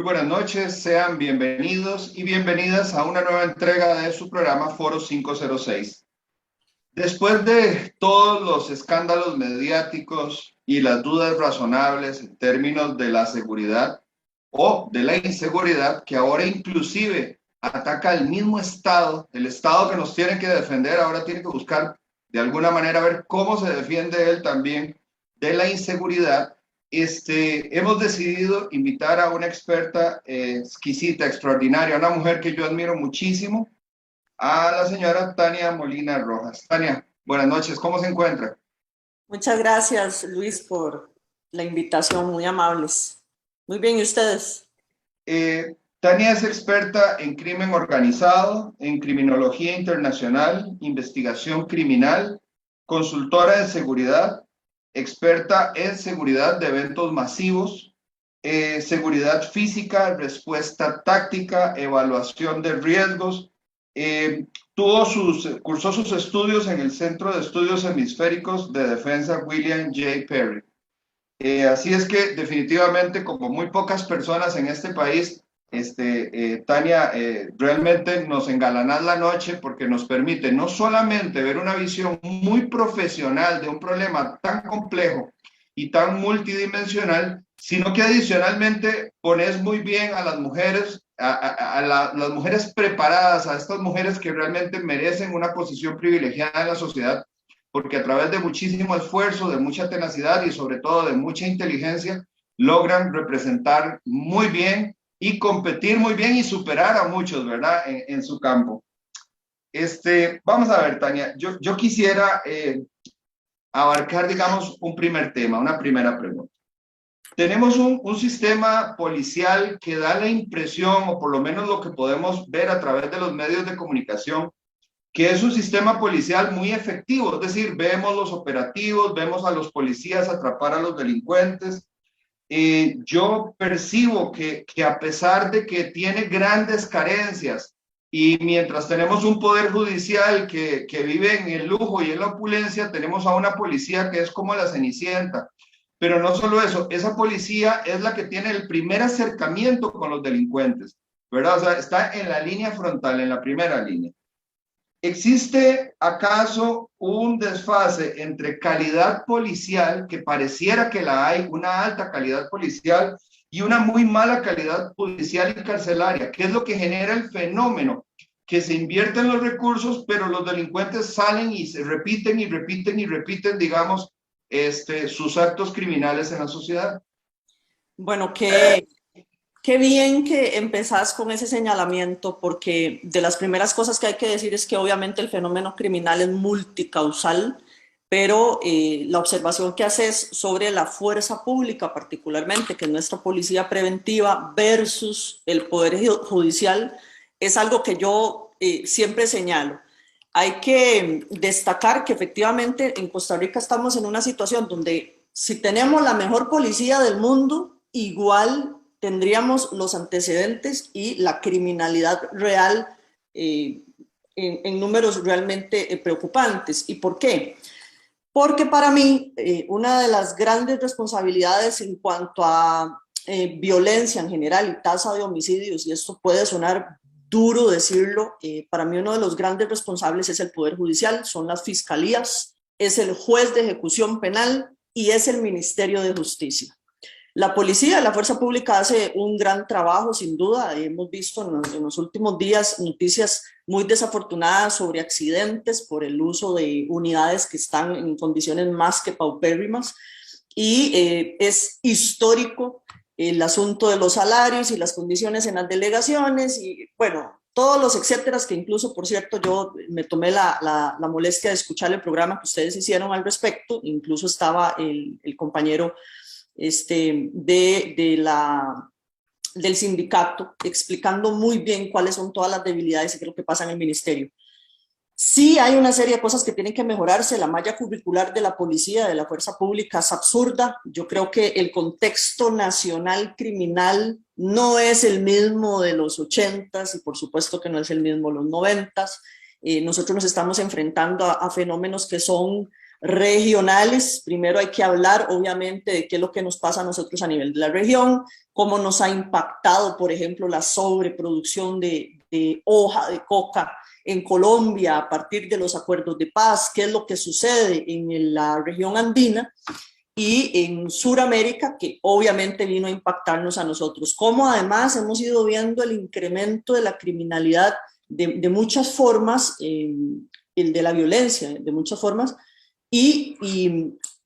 buenas noches, sean bienvenidos y bienvenidas a una nueva entrega de su programa Foro 506. Después de todos los escándalos mediáticos y las dudas razonables en términos de la seguridad o de la inseguridad, que ahora inclusive ataca al mismo Estado, el Estado que nos tiene que defender, ahora tiene que buscar de alguna manera ver cómo se defiende él también de la inseguridad. Hemos decidido invitar a una experta exquisita, extraordinaria, una mujer que yo admiro muchísimo, a la señora Tania Molina Rojas. Tania, buenas noches, ¿cómo se encuentra? Muchas gracias, Luis, por la invitación, muy amables. Muy bien, ¿y ustedes? Tania es experta en crimen organizado, en criminología internacional, investigación criminal, consultora de seguridad, experta en seguridad de eventos masivos, seguridad física, respuesta táctica, evaluación de riesgos. Cursó sus estudios en el Centro de Estudios Hemisféricos de Defensa William J. Perry. Así es que definitivamente, como muy pocas personas en este país, Tania, realmente nos engalanas la noche porque nos permite no solamente ver una visión muy profesional de un problema tan complejo y tan multidimensional, sino que adicionalmente pones muy bien a las mujeres, las mujeres preparadas, a estas mujeres que realmente merecen una posición privilegiada en la sociedad, porque a través de muchísimo esfuerzo, de mucha tenacidad y sobre todo de mucha inteligencia, logran representar muy bien y competir muy bien y superar a muchos, ¿verdad? En su campo. Vamos a ver, Tania, yo quisiera abarcar, digamos, un primer tema, una primera pregunta. Tenemos un sistema policial que da la impresión, o por lo menos lo que podemos ver a través de los medios de comunicación, que es un sistema policial muy efectivo, es decir, vemos los operativos, vemos a los policías atrapar a los delincuentes. Yo percibo que a pesar de que tiene grandes carencias y mientras tenemos un poder judicial que vive en el lujo y en la opulencia, tenemos a una policía que es como la Cenicienta. Pero no solo eso, esa policía es la que tiene el primer acercamiento con los delincuentes, ¿verdad? O sea, está en la línea frontal, en la primera línea. ¿Existe acaso un desfase entre calidad policial, que pareciera que la hay, una alta calidad policial, y una muy mala calidad policial y carcelaria? ¿Qué es lo que genera el fenómeno? Que se invierten los recursos, pero los delincuentes salen y se repiten y repiten y repiten, digamos, sus actos criminales en la sociedad. Bueno, qué bien que empezás con ese señalamiento, porque de las primeras cosas que hay que decir es que obviamente el fenómeno criminal es multicausal, pero la observación que haces sobre la fuerza pública particularmente, que es nuestra policía preventiva versus el poder judicial, es algo que yo siempre señalo. Hay que destacar que efectivamente en Costa Rica estamos en una situación donde si tenemos la mejor policía del mundo, igual tendríamos los antecedentes y la criminalidad real en números realmente preocupantes. ¿Y por qué? Porque para mí una de las grandes responsabilidades en cuanto a violencia en general y tasa de homicidios, y esto puede sonar duro decirlo, para mí uno de los grandes responsables es el Poder Judicial, son las fiscalías, es el juez de ejecución penal y es el Ministerio de Justicia. La policía, la fuerza pública hace un gran trabajo, sin duda. Hemos visto en los últimos días noticias muy desafortunadas sobre accidentes por el uso de unidades que están en condiciones más que paupérrimas. Y es histórico el asunto de los salarios y las condiciones en las delegaciones y, bueno, todos los etcéteras que incluso, por cierto, yo me tomé la molestia de escuchar el programa que ustedes hicieron al respecto. Incluso estaba el compañero del sindicato, explicando muy bien cuáles son todas las debilidades y qué es lo que pasa en el ministerio. Sí hay una serie de cosas que tienen que mejorarse. La malla curricular de la policía, de la fuerza pública, es absurda. Yo creo que el contexto nacional criminal no es el mismo de los 80s y por supuesto que no es el mismo de los 90s. Nosotros nos estamos enfrentando a fenómenos que son regionales. Primero hay que hablar, obviamente, de qué es lo que nos pasa a nosotros a nivel de la región, cómo nos ha impactado, por ejemplo, la sobreproducción de hoja de coca en Colombia a partir de los acuerdos de paz, qué es lo que sucede en la región andina y en Sudamérica, que obviamente vino a impactarnos a nosotros. Como además hemos ido viendo el incremento de la criminalidad de muchas formas, el de la violencia de muchas formas, y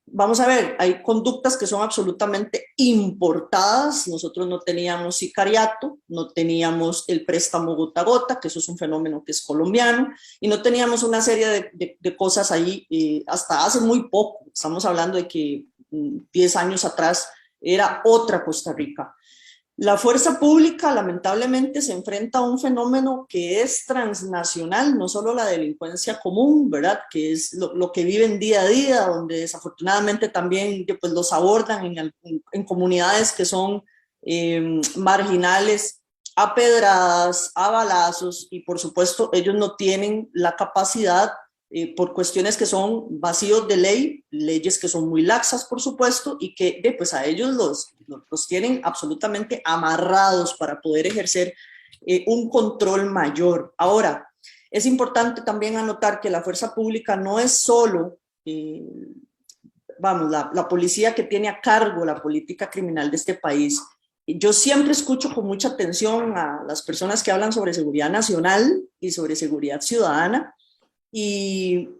vamos a ver, hay conductas que son absolutamente importadas. Nosotros no teníamos sicariato, no teníamos el préstamo gota a gota, que eso es un fenómeno que es colombiano, y no teníamos una serie de cosas ahí hasta hace muy poco. Estamos hablando de que 10 años atrás era otra Costa Rica. La fuerza pública lamentablemente se enfrenta a un fenómeno que es transnacional, no solo la delincuencia común, ¿verdad? Que es lo que viven día a día, donde desafortunadamente también pues, los abordan en comunidades que son marginales, a pedradas, a balazos, y por supuesto ellos no tienen la capacidad por cuestiones que son vacíos de ley, leyes que son muy laxas, por supuesto, y que pues a ellos los tienen absolutamente amarrados para poder ejercer un control mayor. Ahora, es importante también anotar que la fuerza pública no es solo, la policía que tiene a cargo la política criminal de este país. Yo siempre escucho con mucha atención a las personas que hablan sobre seguridad nacional y sobre seguridad ciudadana, y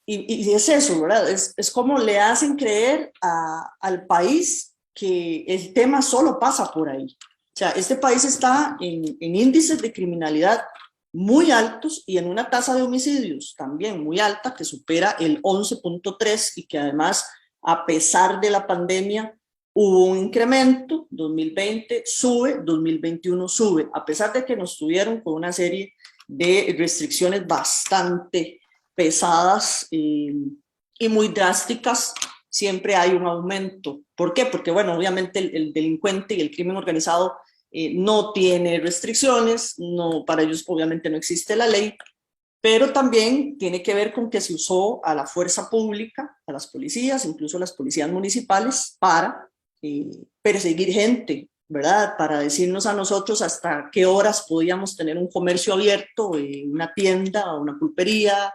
es eso, ¿verdad? Es como le hacen creer al país que el tema solo pasa por ahí. O sea, este país está en índices de criminalidad muy altos y en una tasa de homicidios también muy alta, que supera el 11.3, y que además, a pesar de la pandemia, hubo un incremento. 2020 sube, 2021 sube, a pesar de que nos tuvieron con una serie de restricciones bastante pesadas y muy drásticas. Siempre hay un aumento. ¿Por qué? Porque, bueno, obviamente el delincuente y el crimen organizado no tiene restricciones, no, para ellos obviamente no existe la ley, pero también tiene que ver con que se usó a la fuerza pública, a las policías, incluso a las policías municipales, para perseguir gente, ¿verdad? Para decirnos a nosotros hasta qué horas podíamos tener un comercio abierto, una tienda o una pulpería,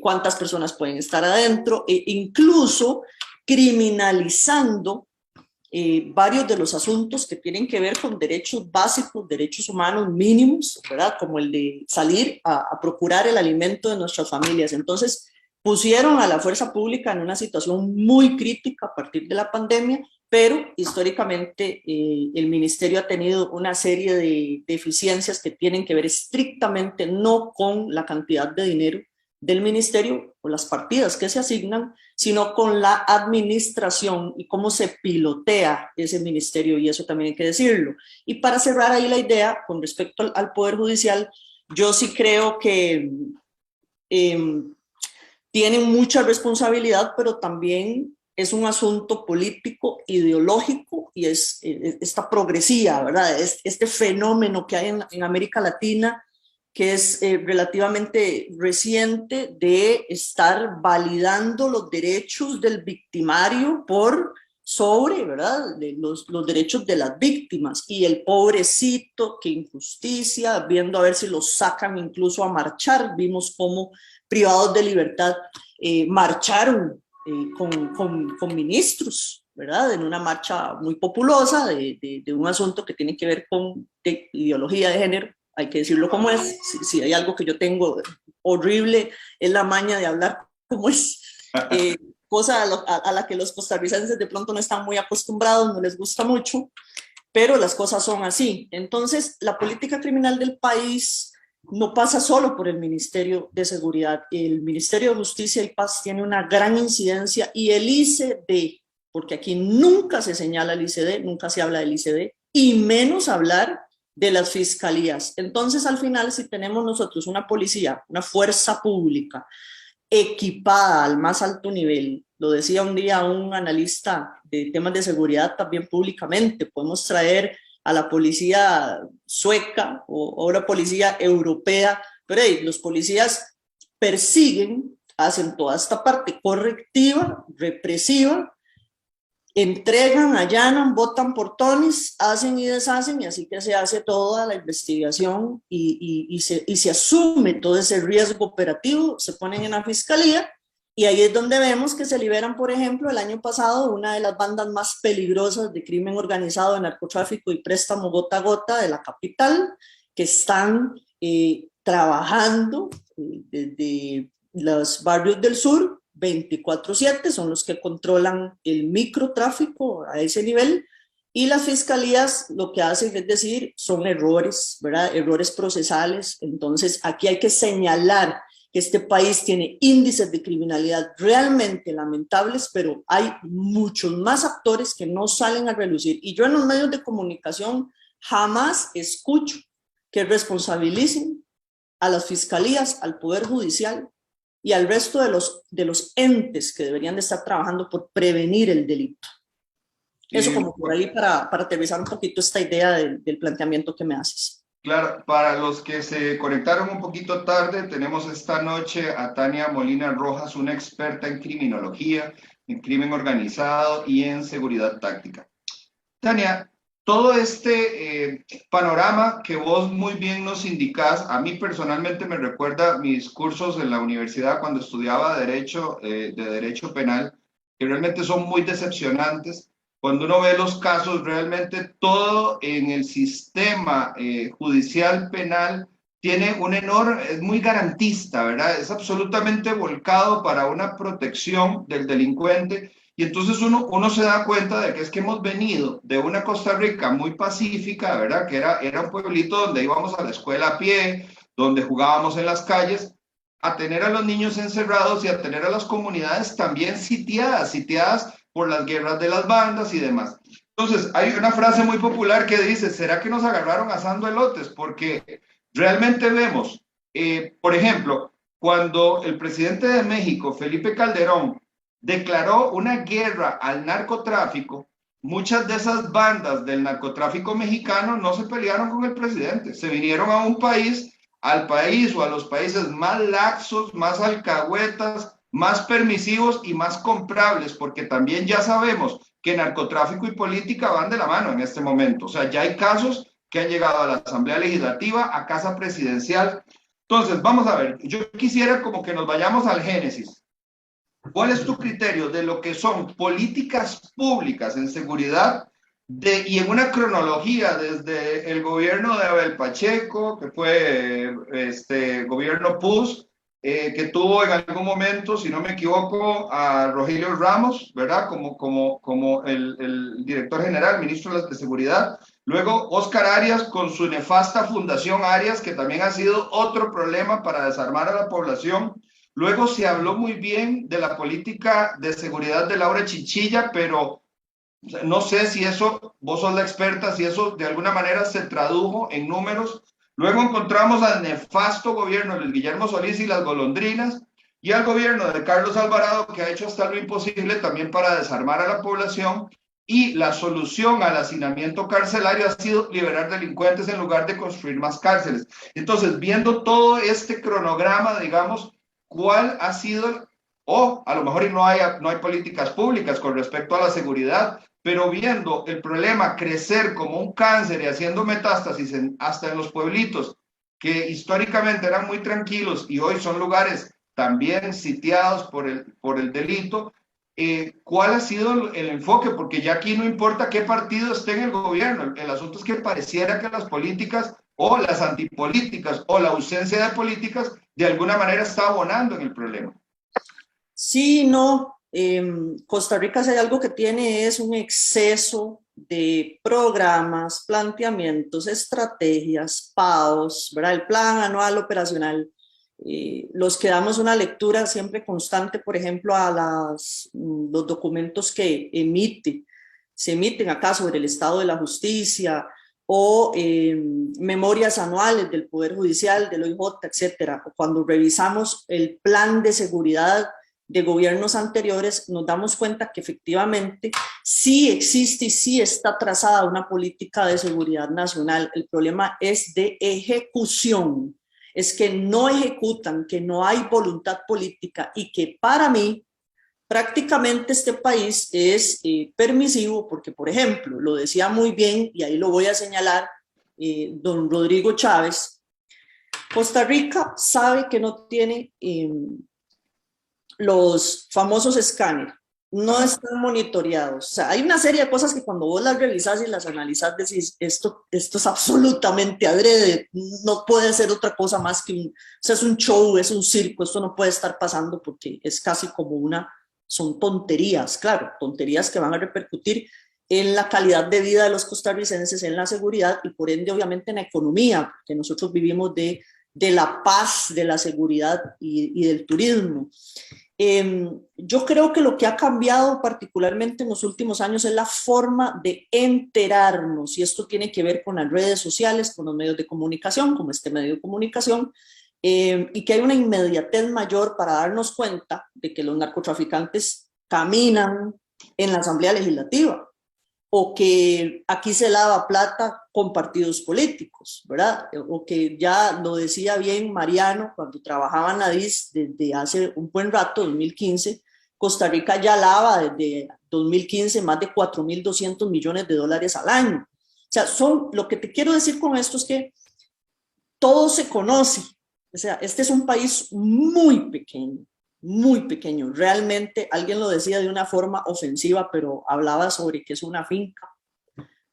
cuántas personas pueden estar adentro, e incluso criminalizando varios de los asuntos que tienen que ver con derechos básicos, derechos humanos mínimos, ¿verdad? Como el de salir a procurar el alimento de nuestras familias. Entonces, pusieron a la fuerza pública en una situación muy crítica a partir de la pandemia, pero históricamente el ministerio ha tenido una serie de deficiencias que tienen que ver estrictamente no con la cantidad de dinero del ministerio o las partidas que se asignan, sino con la administración y cómo se pilotea ese ministerio, y eso también hay que decirlo. Y para cerrar ahí la idea, con respecto al Poder Judicial, yo sí creo que tienen mucha responsabilidad, pero también es un asunto político, ideológico, y es esta progresía, ¿verdad? Este fenómeno que hay en América Latina, que es relativamente reciente, de estar validando los derechos del victimario por sobre, ¿verdad?, de los derechos de las víctimas, y el pobrecito, qué injusticia, viendo a ver si los sacan incluso a marchar. Vimos cómo privados de libertad marcharon con ministros, ¿verdad?, en una marcha muy populosa de un asunto que tiene que ver con ideología de género. Hay que decirlo como es. Si hay algo que yo tengo horrible, es la maña de hablar como es, cosa a la que los costarricenses de pronto no están muy acostumbrados, no les gusta mucho, pero las cosas son así. Entonces, la política criminal del país no pasa solo por el Ministerio de Seguridad. El Ministerio de Justicia y Paz tiene una gran incidencia, y el ICD, porque aquí nunca se señala el ICD, nunca se habla del ICD, y menos hablar de las fiscalías. Entonces, al final, si tenemos nosotros una policía, una fuerza pública equipada al más alto nivel, lo decía un día un analista de temas de seguridad también públicamente, podemos traer a la policía sueca o una policía europea, pero los policías persiguen hacen toda esta parte correctiva, represiva, entregan, allanan, votan portones, hacen y deshacen, y así que se hace toda la investigación y se asume todo ese riesgo operativo, se ponen en la fiscalía, y ahí es donde vemos que se liberan, por ejemplo, el año pasado, una de las bandas más peligrosas de crimen organizado, de narcotráfico y préstamo gota a gota de la capital, que están trabajando desde los barrios del sur, 24/7, son los que controlan el microtráfico a ese nivel, y las fiscalías lo que hacen es decir, son errores, ¿verdad? Errores procesales. Entonces aquí hay que señalar que este país tiene índices de criminalidad realmente lamentables, pero hay muchos más actores que no salen a relucir, y yo en los medios de comunicación jamás escucho que responsabilicen a las fiscalías, al Poder Judicial y al resto de los entes que deberían de estar trabajando por prevenir el delito. Eso como por ahí para aterrizar un poquito esta idea del planteamiento que me haces. Claro, para los que se conectaron un poquito tarde, tenemos esta noche a Tania Molina Rojas, una experta en criminología, en crimen organizado y en seguridad táctica. Tania, todo este panorama que vos muy bien nos indicás, a mí personalmente me recuerda mis cursos en la universidad cuando estudiaba Derecho, de Derecho Penal, que realmente son muy decepcionantes. Cuando uno ve los casos, realmente todo en el sistema judicial penal tiene un enorme, es muy garantista, ¿verdad? Es absolutamente volcado para una protección del delincuente. Y entonces uno se da cuenta de que es que hemos venido de una Costa Rica muy pacífica, ¿verdad? Que era un pueblito donde íbamos a la escuela a pie, donde jugábamos en las calles, a tener a los niños encerrados y a tener a las comunidades también sitiadas por las guerras de las bandas y demás. Entonces, hay una frase muy popular que dice, ¿será que nos agarraron asando elotes? Porque realmente vemos, por ejemplo, cuando el presidente de México, Felipe Calderón, declaró una guerra al narcotráfico, muchas de esas bandas del narcotráfico mexicano no se pelearon con el presidente, se vinieron a un país, al país o a los países más laxos, más alcahuetas, más permisivos y más comprables, porque también ya sabemos que narcotráfico y política van de la mano en este momento. O sea, ya hay casos que han llegado a la Asamblea Legislativa, a Casa Presidencial. Entonces, vamos a ver, yo quisiera como que nos vayamos al génesis. ¿Cuál es tu criterio de lo que son políticas públicas en seguridad y en una cronología desde el gobierno de Abel Pacheco, que fue gobierno PUS, que tuvo en algún momento, si no me equivoco, a Rogelio Ramos, ¿verdad? Como el director general, ministro de Seguridad. Luego Oscar Arias con su nefasta Fundación Arias, que también ha sido otro problema para desarmar a la población. Luego se habló muy bien de la política de seguridad de Laura Chinchilla, pero no sé si eso, vos sos la experta, si eso de alguna manera se tradujo en números. Luego encontramos al nefasto gobierno de Luis Guillermo Solís y las golondrinas, y al gobierno de Carlos Alvarado, que ha hecho hasta lo imposible también para desarmar a la población, y la solución al hacinamiento carcelario ha sido liberar delincuentes en lugar de construir más cárceles. Entonces, viendo todo este cronograma, digamos, ¿cuál ha sido, o a lo mejor no hay políticas públicas con respecto a la seguridad, pero viendo el problema crecer como un cáncer y haciendo metástasis hasta en los pueblitos que históricamente eran muy tranquilos y hoy son lugares también sitiados por el delito, ¿cuál ha sido el enfoque? Porque ya aquí no importa qué partido esté en el gobierno, el asunto es que pareciera que las políticas o las antipolíticas o la ausencia de políticas de alguna manera está abonando en el problema. Sí, no. Costa Rica, si hay algo que tiene, es un exceso de programas, planteamientos, estrategias, PAOs, ¿verdad? El plan anual operacional. Los que damos una lectura siempre constante, por ejemplo, a los documentos que se emiten acá sobre el estado de la justicia, o memorias anuales del Poder Judicial, del OIJ, etcétera. Cuando revisamos el plan de seguridad de gobiernos anteriores, nos damos cuenta que efectivamente sí existe y sí está trazada una política de seguridad nacional. El problema es de ejecución. es que no ejecutan, que no hay voluntad política y que para mí prácticamente este país es permisivo porque, por ejemplo, lo decía muy bien, y ahí lo voy a señalar, don Rodrigo Chávez, Costa Rica sabe que no tiene los famosos escáneres, no están monitoreados. O sea, hay una serie de cosas que cuando vos las revisás y las analizás decís, esto es absolutamente adrede, no puede ser otra cosa más que o sea, es un show, es un circo, esto no puede estar pasando porque es casi como son tonterías, claro, tonterías que van a repercutir en la calidad de vida de los costarricenses, en la seguridad y por ende obviamente en la economía, porque nosotros vivimos de la paz, de la seguridad y del turismo. Yo creo que lo que ha cambiado particularmente en los últimos años es la forma de enterarnos, y esto tiene que ver con las redes sociales, con los medios de comunicación, como este medio de comunicación, y que hay una inmediatez mayor para darnos cuenta de que los narcotraficantes caminan en la Asamblea Legislativa, o que aquí se lava plata con partidos políticos, ¿verdad? O que ya lo decía bien Mariano cuando trabajaba en la DIS desde hace un buen rato, 2015, Costa Rica ya lava desde 2015 más de 4.200 millones de dólares al año. O sea, lo que te quiero decir con esto es que todo se conoce. O sea, este es un país muy pequeño, muy pequeño. Realmente, alguien lo decía de una forma ofensiva, pero hablaba sobre que es una finca.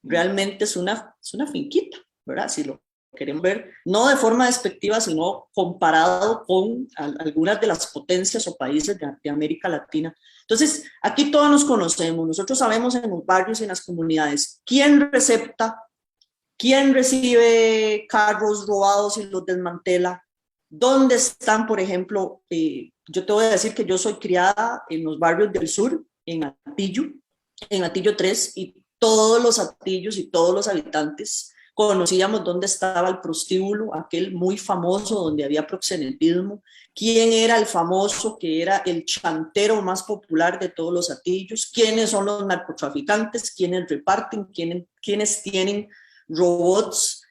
Realmente es una finquita, ¿verdad? Si lo queremos ver, no de forma despectiva, sino comparado con algunas de las potencias o países de América Latina. Entonces, aquí todos nos conocemos, nosotros sabemos en los barrios y en las comunidades quién recepta, quién recibe carros robados y los desmantela, dónde están, por ejemplo, yo te voy a decir que yo soy criada en los barrios del sur, en Atillo 3, y todos los atillos y todos los habitantes conocíamos dónde estaba el prostíbulo, aquel muy famoso donde había proxenetismo, quién era el famoso que era el chantero más popular de todos los atillos, quiénes son los narcotraficantes, quiénes reparten, quiénes tienen robots,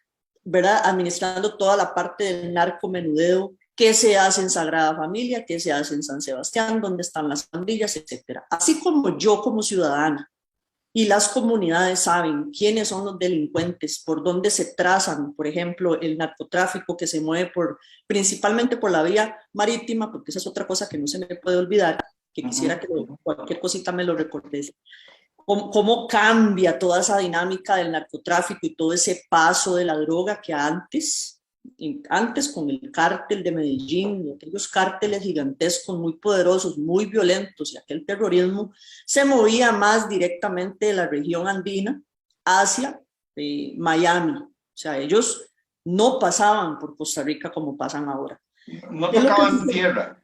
¿verdad? Administrando toda la parte del narcomenudeo, qué se hace en Sagrada Familia, qué se hace en San Sebastián, dónde están las pandillas, etcétera. Así como yo como ciudadana y las comunidades saben quiénes son los delincuentes, por dónde se trazan, por ejemplo, el narcotráfico que se mueve principalmente por la vía marítima, porque esa es otra cosa que no se me puede olvidar, que quisiera que cualquier cosita me lo recordes. Cómo cambia toda esa dinámica del narcotráfico y todo ese paso de la droga que antes con el cártel de Medellín, y aquellos cárteles gigantescos, muy poderosos, muy violentos, y aquel terrorismo se movía más directamente de la región andina hacia Miami. O sea, ellos no pasaban por Costa Rica como pasan ahora. No tocaban tierra.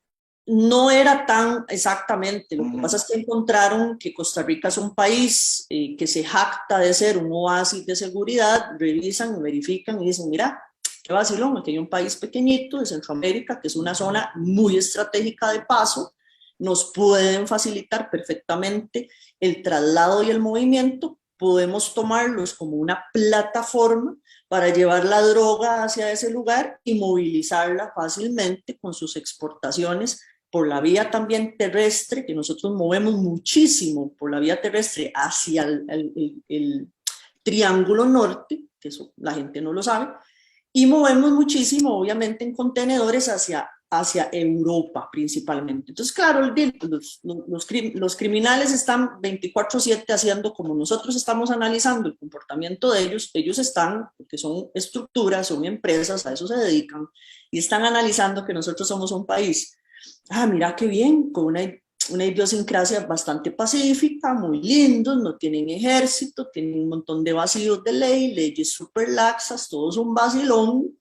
No era tan exactamente, lo que pasa es que encontraron que Costa Rica es un país que se jacta de ser un oasis de seguridad, revisan, verifican y dicen, mira, qué vacilón, aquí hay un país pequeñito de Centroamérica que es una zona muy estratégica de paso, nos pueden facilitar perfectamente el traslado y el movimiento, podemos tomarlos como una plataforma para llevar la droga hacia ese lugar y movilizarla fácilmente con sus exportaciones por la vía también terrestre, que nosotros movemos muchísimo por la vía terrestre hacia el Triángulo Norte, que eso la gente no lo sabe, y movemos muchísimo, obviamente, en contenedores hacia Europa principalmente. Entonces, claro, los criminales están 24/7 haciendo como nosotros estamos analizando el comportamiento de ellos están, porque son estructuras, son empresas, a eso se dedican, y están analizando que nosotros somos un país mira qué bien, con una idiosincrasia bastante pacífica, muy lindos, no tienen ejército, tienen un montón de vacíos de ley, leyes súper laxas, todo es un vacilón,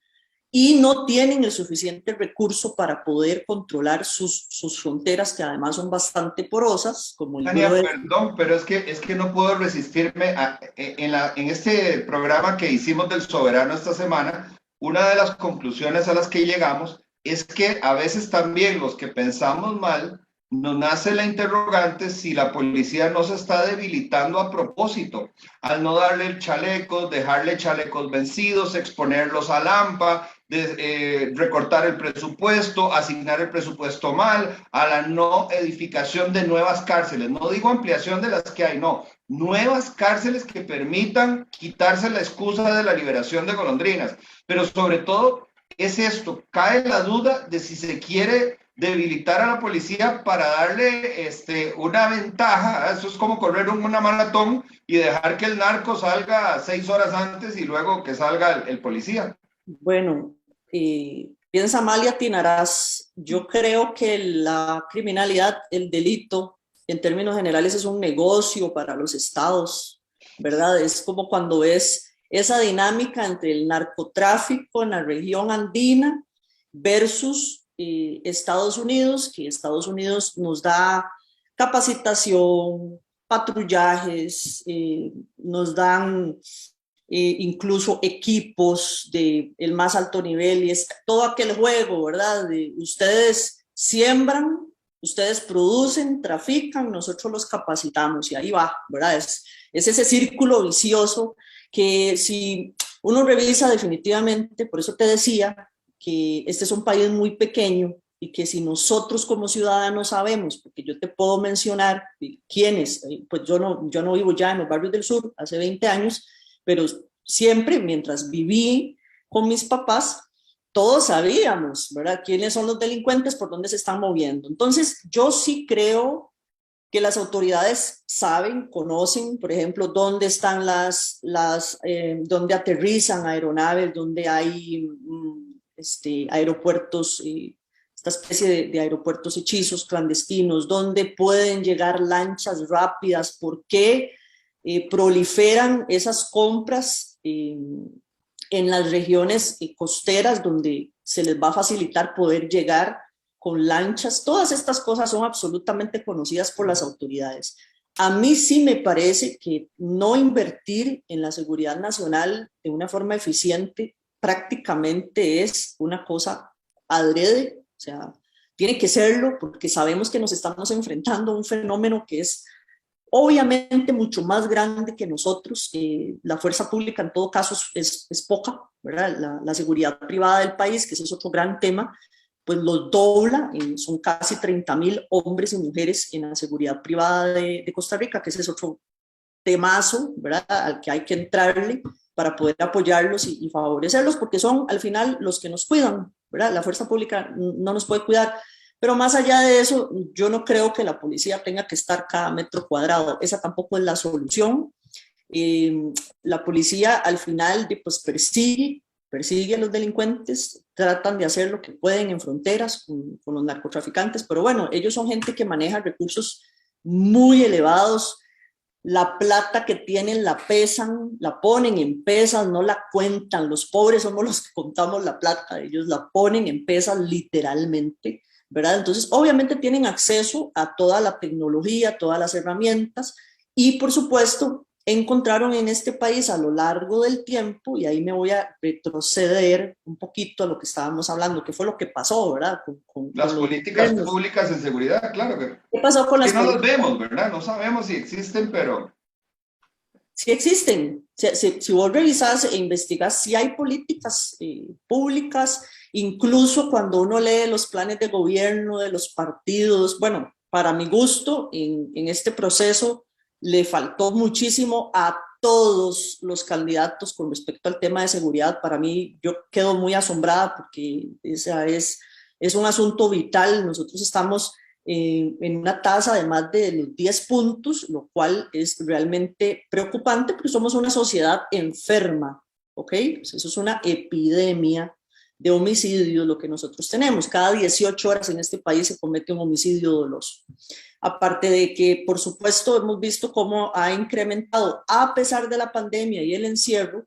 y no tienen el suficiente recurso para poder controlar sus fronteras, que además son bastante porosas. Como Tania, perdón, pero es que no puedo resistirme. En este programa que hicimos del Soberano esta semana, una de las conclusiones a las que llegamos es que a veces también los que pensamos mal, nos nace la interrogante si la policía no se está debilitando a propósito, al no darle chalecos, dejarle chalecos vencidos, exponerlos a AMPA, recortar el presupuesto, asignar el presupuesto mal, a la no edificación de nuevas cárceles. No digo ampliación de las que hay, no. Nuevas cárceles que permitan quitarse la excusa de la liberación de golondrinas. Pero sobre todo es esto, cae la duda de si se quiere debilitar a la policía para darle una ventaja. Eso es como correr una maratón y dejar que el narco salga 6 horas antes y luego que salga el policía. Bueno, piensa mal y atinarás. Yo creo que la criminalidad, el delito, en términos generales, es un negocio para los estados, ¿verdad? Es como cuando ves esa dinámica entre el narcotráfico en la región andina versus Estados Unidos, que Estados Unidos nos da capacitación, patrullajes, nos dan incluso equipos de el más alto nivel, y es todo aquel juego, ¿verdad? De ustedes siembran, ustedes producen, trafican, nosotros los capacitamos y ahí va, ¿verdad? Es ese círculo vicioso que si uno revisa definitivamente, por eso te decía que este es un país muy pequeño y que si nosotros como ciudadanos sabemos, porque yo te puedo mencionar quiénes, pues yo no vivo ya en los barrios del sur hace 20 años, pero siempre mientras viví con mis papás, todos sabíamos, ¿verdad? Quiénes son los delincuentes, por dónde se están moviendo. Entonces, yo sí creo que las autoridades saben, conocen, por ejemplo, dónde están dónde aterrizan aeronaves, dónde hay aeropuertos, esta especie de aeropuertos hechizos clandestinos, dónde pueden llegar lanchas rápidas, por qué proliferan esas compras en las regiones costeras donde se les va a facilitar poder llegar con lanchas. Todas estas cosas son absolutamente conocidas por las autoridades. A mí sí me parece que no invertir en la seguridad nacional de una forma eficiente prácticamente es una cosa adrede, o sea, tiene que serlo porque sabemos que nos estamos enfrentando a un fenómeno que es obviamente mucho más grande que nosotros. La fuerza pública en todo caso es poca, ¿verdad? La seguridad privada del país, que ese es otro gran tema, pues los dobla, son casi 30.000 hombres y mujeres en la seguridad privada de Costa Rica, que ese es otro temazo, ¿verdad? Al que hay que entrarle para poder apoyarlos y favorecerlos, porque son al final los que nos cuidan, ¿verdad? La fuerza pública no nos puede cuidar. Pero más allá de eso, yo no creo que la policía tenga que estar cada metro cuadrado. Esa tampoco es la solución. La policía al final pues persigue a los delincuentes, tratan de hacer lo que pueden en fronteras con los narcotraficantes, pero bueno, ellos son gente que maneja recursos muy elevados. La plata que tienen la pesan, la ponen en pesas, no la cuentan. Los pobres somos los que contamos la plata, ellos la ponen en pesas literalmente, ¿verdad? Entonces, obviamente tienen acceso a toda la tecnología, todas las herramientas y, por supuesto, encontraron en este país a lo largo del tiempo, y ahí me voy a retroceder un poquito a lo que estábamos hablando, que fue lo que pasó, ¿verdad? Las políticas públicas en seguridad, claro que. ¿Qué pasó con las políticas? No las vemos, ¿verdad? No sabemos si existen, pero. Sí existen. Si vos revisás e investigás, sí hay políticas públicas, incluso cuando uno lee los planes de gobierno de los partidos. Bueno, para mi gusto, en este proceso le faltó muchísimo a todos los candidatos con respecto al tema de seguridad. Para mí, yo quedo muy asombrada porque es un asunto vital. Nosotros estamos en una tasa de más de los 10 puntos, lo cual es realmente preocupante porque somos una sociedad enferma, ¿ok? Pues eso es una epidemia de homicidios lo que nosotros tenemos. Cada 18 horas en este país se comete un homicidio doloso. Aparte de que, por supuesto, hemos visto cómo ha incrementado, a pesar de la pandemia y el encierro,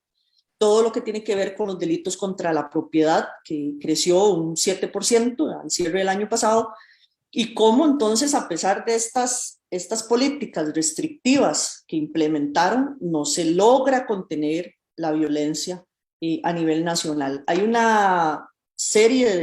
todo lo que tiene que ver con los delitos contra la propiedad, que creció un 7% al cierre del año pasado, y cómo entonces, a pesar de estas políticas restrictivas que implementaron, no se logra contener la violencia a nivel nacional. Hay una serie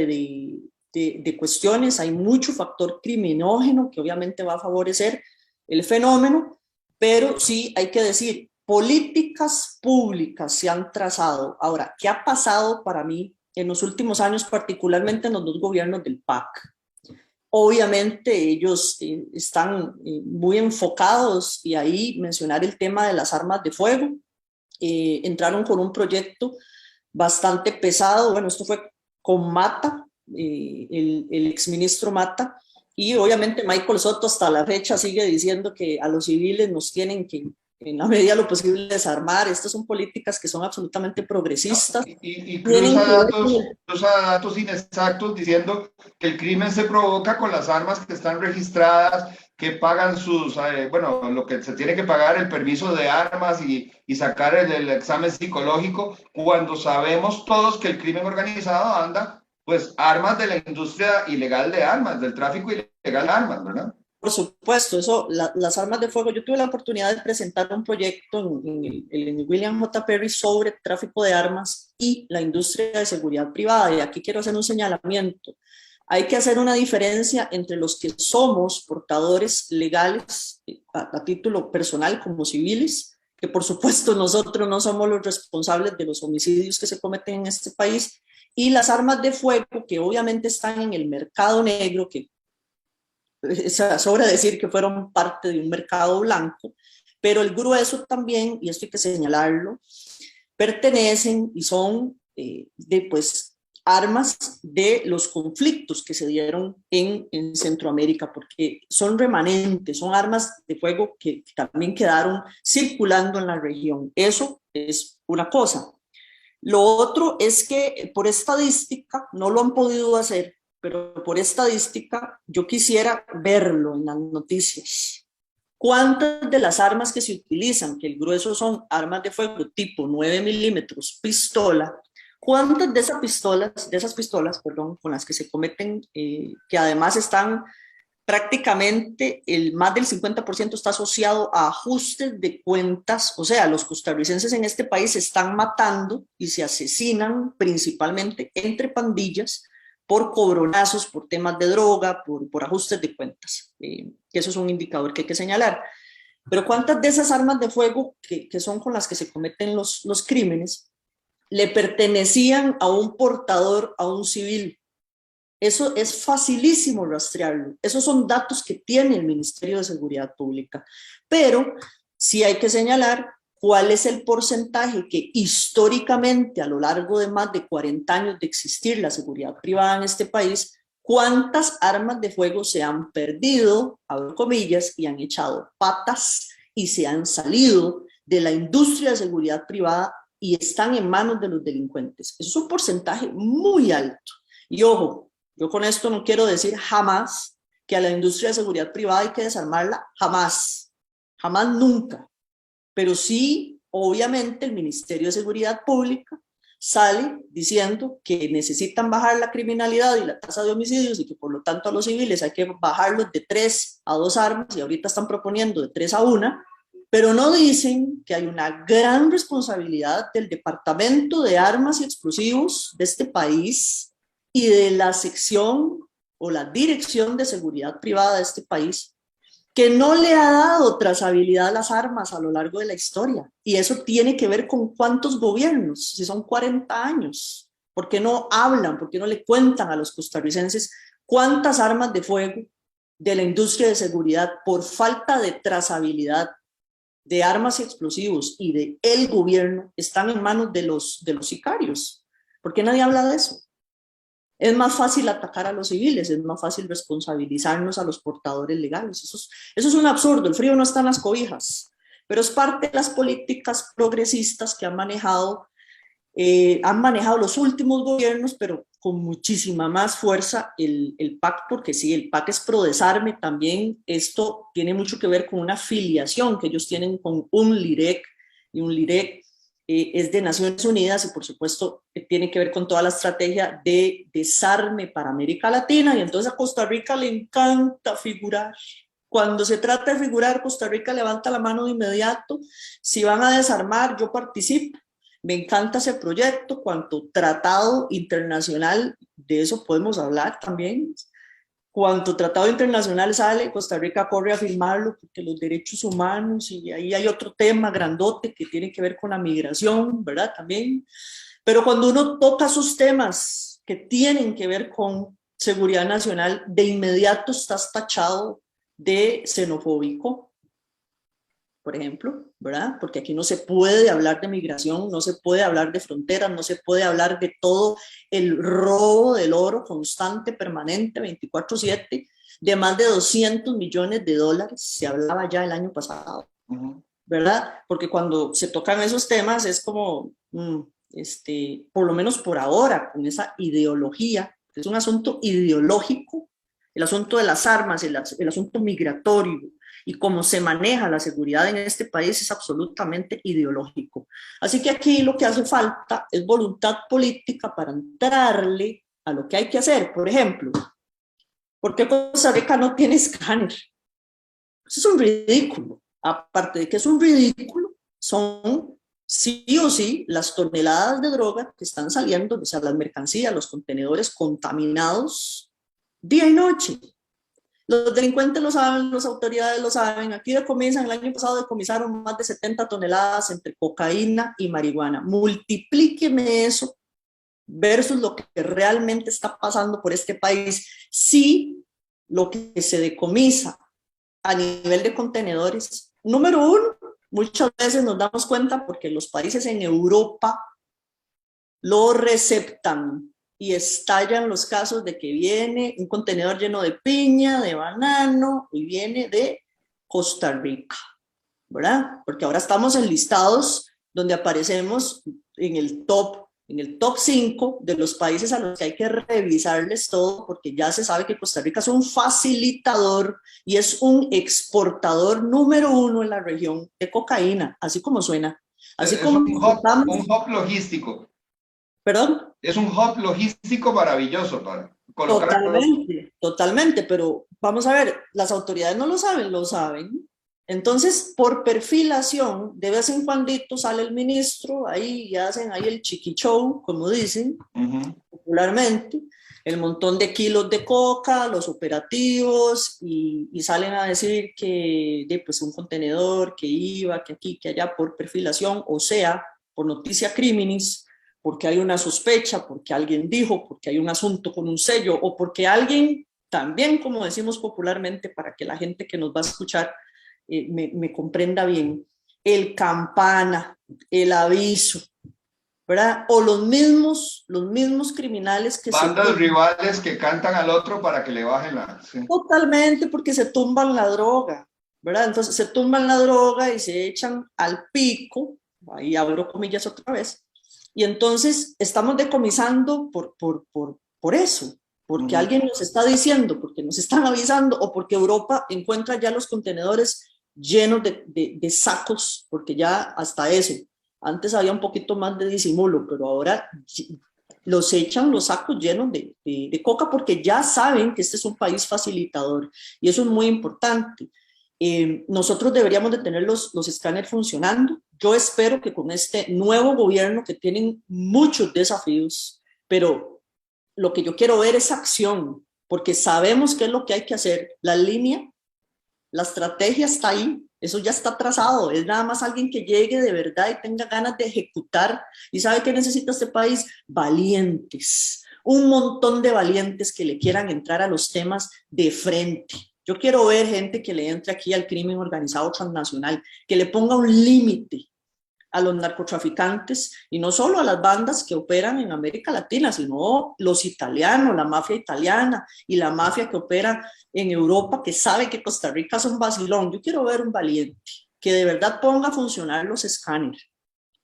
de cuestiones, hay mucho factor criminógeno que obviamente va a favorecer el fenómeno, pero sí hay que decir, políticas públicas se han trazado. Ahora, ¿qué ha pasado para mí en los últimos años, particularmente en los dos gobiernos del PAC. Obviamente ellos están muy enfocados, y ahí mencionar el tema de las armas de fuego. Entraron con un proyecto bastante pesado, bueno, esto fue con Mata, el exministro Mata, y obviamente Michael Soto hasta la fecha sigue diciendo que a los civiles nos tienen que, en la medida de lo posible, desarmar. Estas son políticas que son absolutamente progresistas. Y cruza datos inexactos diciendo que el crimen se provoca con las armas que están registradas, que pagan sus, bueno, lo que se tiene que pagar, el permiso de armas y sacar el examen psicológico, cuando sabemos todos que el crimen organizado anda, pues, armas de la industria ilegal de armas, del tráfico ilegal de armas, ¿verdad? Por supuesto, eso, las armas de fuego. Yo tuve la oportunidad de presentar un proyecto en el William J. Perry sobre tráfico de armas y la industria de seguridad privada, y aquí quiero hacer un señalamiento. Hay que hacer una diferencia entre los que somos portadores legales a título personal como civiles, que por supuesto nosotros no somos los responsables de los homicidios que se cometen en este país, y las armas de fuego que obviamente están en el mercado negro, que sobra decir que fueron parte de un mercado blanco, pero el grueso también, y esto hay que señalarlo, pertenecen y son pues, armas de los conflictos que se dieron en Centroamérica, porque son remanentes, son armas de fuego que también quedaron circulando en la región. Eso es una cosa. Lo otro es que por estadística, no lo han podido hacer, pero por estadística yo quisiera verlo en las noticias. ¿Cuántas de las armas que se utilizan, que el grueso son armas de fuego tipo 9 milímetros, pistola, cuántas de esas pistolas, con las que se cometen, que además están prácticamente más del 50% está asociado a ajustes de cuentas? O sea, los costarricenses en este país se están matando y se asesinan principalmente entre pandillas por cobronazos, por temas de droga, por ajustes de cuentas. Eso es un indicador que hay que señalar. Pero ¿cuántas de esas armas de fuego que son con las que se cometen los crímenes le pertenecían a un portador, a un civil? Eso es facilísimo rastrearlo. Esos son datos que tiene el Ministerio de Seguridad Pública. Pero sí hay que señalar cuál es el porcentaje que históricamente, a lo largo de más de 40 años de existir la seguridad privada en este país, cuántas armas de fuego se han perdido, abro comillas, y han echado patas y se han salido de la industria de seguridad privada y están en manos de los delincuentes. Eso es un porcentaje muy alto. Y ojo, yo con esto no quiero decir jamás que a la industria de seguridad privada hay que desarmarla, jamás, jamás nunca. Pero sí, obviamente, el Ministerio de Seguridad Pública sale diciendo que necesitan bajar la criminalidad y la tasa de homicidios y que por lo tanto a los civiles hay que bajarlos de 3 a 2 armas, y ahorita están proponiendo de 3 a 1, pero no dicen que hay una gran responsabilidad del Departamento de Armas y Explosivos de este país y de la sección o la Dirección de Seguridad Privada de este país, que no le ha dado trazabilidad a las armas a lo largo de la historia. Y eso tiene que ver con cuántos gobiernos, si son 40 años. ¿Por qué no hablan, por qué no le cuentan a los costarricenses cuántas armas de fuego de la industria de seguridad, por falta de trazabilidad de armas y explosivos y de el gobierno, están en manos de los sicarios? ¿Por qué nadie habla de eso? Es más fácil atacar a los civiles, es más fácil responsabilizarnos a los portadores legales. Eso es un absurdo. El frío no está en las cobijas, pero es parte de las políticas progresistas que han manejado los últimos gobiernos, pero con muchísima más fuerza el PAC, porque sí, el PAC es pro desarme. También esto tiene mucho que ver con una afiliación que ellos tienen con UNLIREC, y UNLIREC es de Naciones Unidas y por supuesto tiene que ver con toda la estrategia de desarme para América Latina, y entonces a Costa Rica le encanta figurar. Cuando se trata de figurar, Costa Rica levanta la mano de inmediato. Si van a desarmar, yo participo. Me encanta ese proyecto. Cuanto tratado internacional, de eso podemos hablar también. Cuanto tratado internacional sale, Costa Rica corre a firmarlo porque los derechos humanos, y ahí hay otro tema grandote que tiene que ver con la migración, ¿verdad? También. Pero cuando uno toca sus temas que tienen que ver con seguridad nacional, de inmediato estás tachado de xenofóbico, por ejemplo, ¿verdad? Porque aquí no se puede hablar de migración, no se puede hablar de fronteras, no se puede hablar de todo el robo del oro constante, permanente, 24/7, de más de 200 millones de dólares, se hablaba ya el año pasado, ¿verdad? Porque cuando se tocan esos temas es como, por lo menos por ahora, con esa ideología, es un asunto ideológico, el asunto de las armas, el asunto migratorio, y cómo se maneja la seguridad en este país es absolutamente ideológico. Así que aquí lo que hace falta es voluntad política para entrarle a lo que hay que hacer. Por ejemplo, ¿por qué Costa Rica no tiene escáner? Eso es un ridículo. Aparte de que es un ridículo, son sí o sí las toneladas de droga que están saliendo, o sea, las mercancías, los contenedores contaminados día y noche. Los delincuentes lo saben, las autoridades lo saben. Aquí decomisan, el año pasado decomisaron más de 70 toneladas entre cocaína y marihuana. Multiplíqueme eso versus lo que realmente está pasando por este país. Sí, lo que se decomisa a nivel de contenedores, número uno, muchas veces nos damos cuenta porque los países en Europa lo receptan y estallan los casos de que viene un contenedor lleno de piña, de banano, y viene de Costa Rica, ¿verdad? Porque ahora estamos en listados donde aparecemos en el top 5 de los países a los que hay que revisarles todo, porque ya se sabe que Costa Rica es un facilitador y es un exportador número 1 en la región de cocaína, así como suena. Así Es como un hub logístico. ¿Perdón? Es un hub logístico maravilloso para colocar. Totalmente, totalmente, pero vamos a ver, las autoridades no lo saben. Entonces, por perfilación, de vez en cuando sale el ministro, ahí y hacen ahí el chiqui show, como dicen popularmente, el montón de kilos de coca, los operativos, y salen a decir que pues un contenedor que iba, que aquí, que allá, por perfilación, o sea, por noticia criminis, porque hay una sospecha, porque alguien dijo, porque hay un asunto con un sello, o porque alguien, también como decimos popularmente, para que la gente que nos va a escuchar me comprenda bien, el campana, el aviso, ¿verdad? O los mismos criminales que bandas rivales que cantan al otro para que le bajen la... Sí. Totalmente, porque se tumban la droga, ¿verdad? Entonces se tumban la droga y se echan al pico, ahí abro comillas otra vez, y entonces estamos decomisando por eso, porque alguien nos está diciendo, porque nos están avisando, o porque Europa encuentra ya los contenedores llenos de sacos, porque ya hasta eso, antes había un poquito más de disimulo, pero ahora los echan los sacos llenos de coca porque ya saben que este es un país facilitador, y eso es muy importante. Nosotros deberíamos de tener los escáneres funcionando. Yo espero que con este nuevo gobierno, que tienen muchos desafíos, pero lo que yo quiero ver es acción, porque sabemos qué es lo que hay que hacer. La línea, la estrategia está ahí, eso ya está trazado, es nada más alguien que llegue de verdad y tenga ganas de ejecutar. ¿Y sabe qué necesita este país? Valientes, un montón de valientes que le quieran entrar a los temas de frente. Yo quiero ver gente que le entre aquí al crimen organizado transnacional, que le ponga un límite a los narcotraficantes, y no solo a las bandas que operan en América Latina, sino los italianos, la mafia italiana y la mafia que opera en Europa, que sabe que Costa Rica es un vacilón. Yo quiero ver un valiente que de verdad ponga a funcionar los escáneres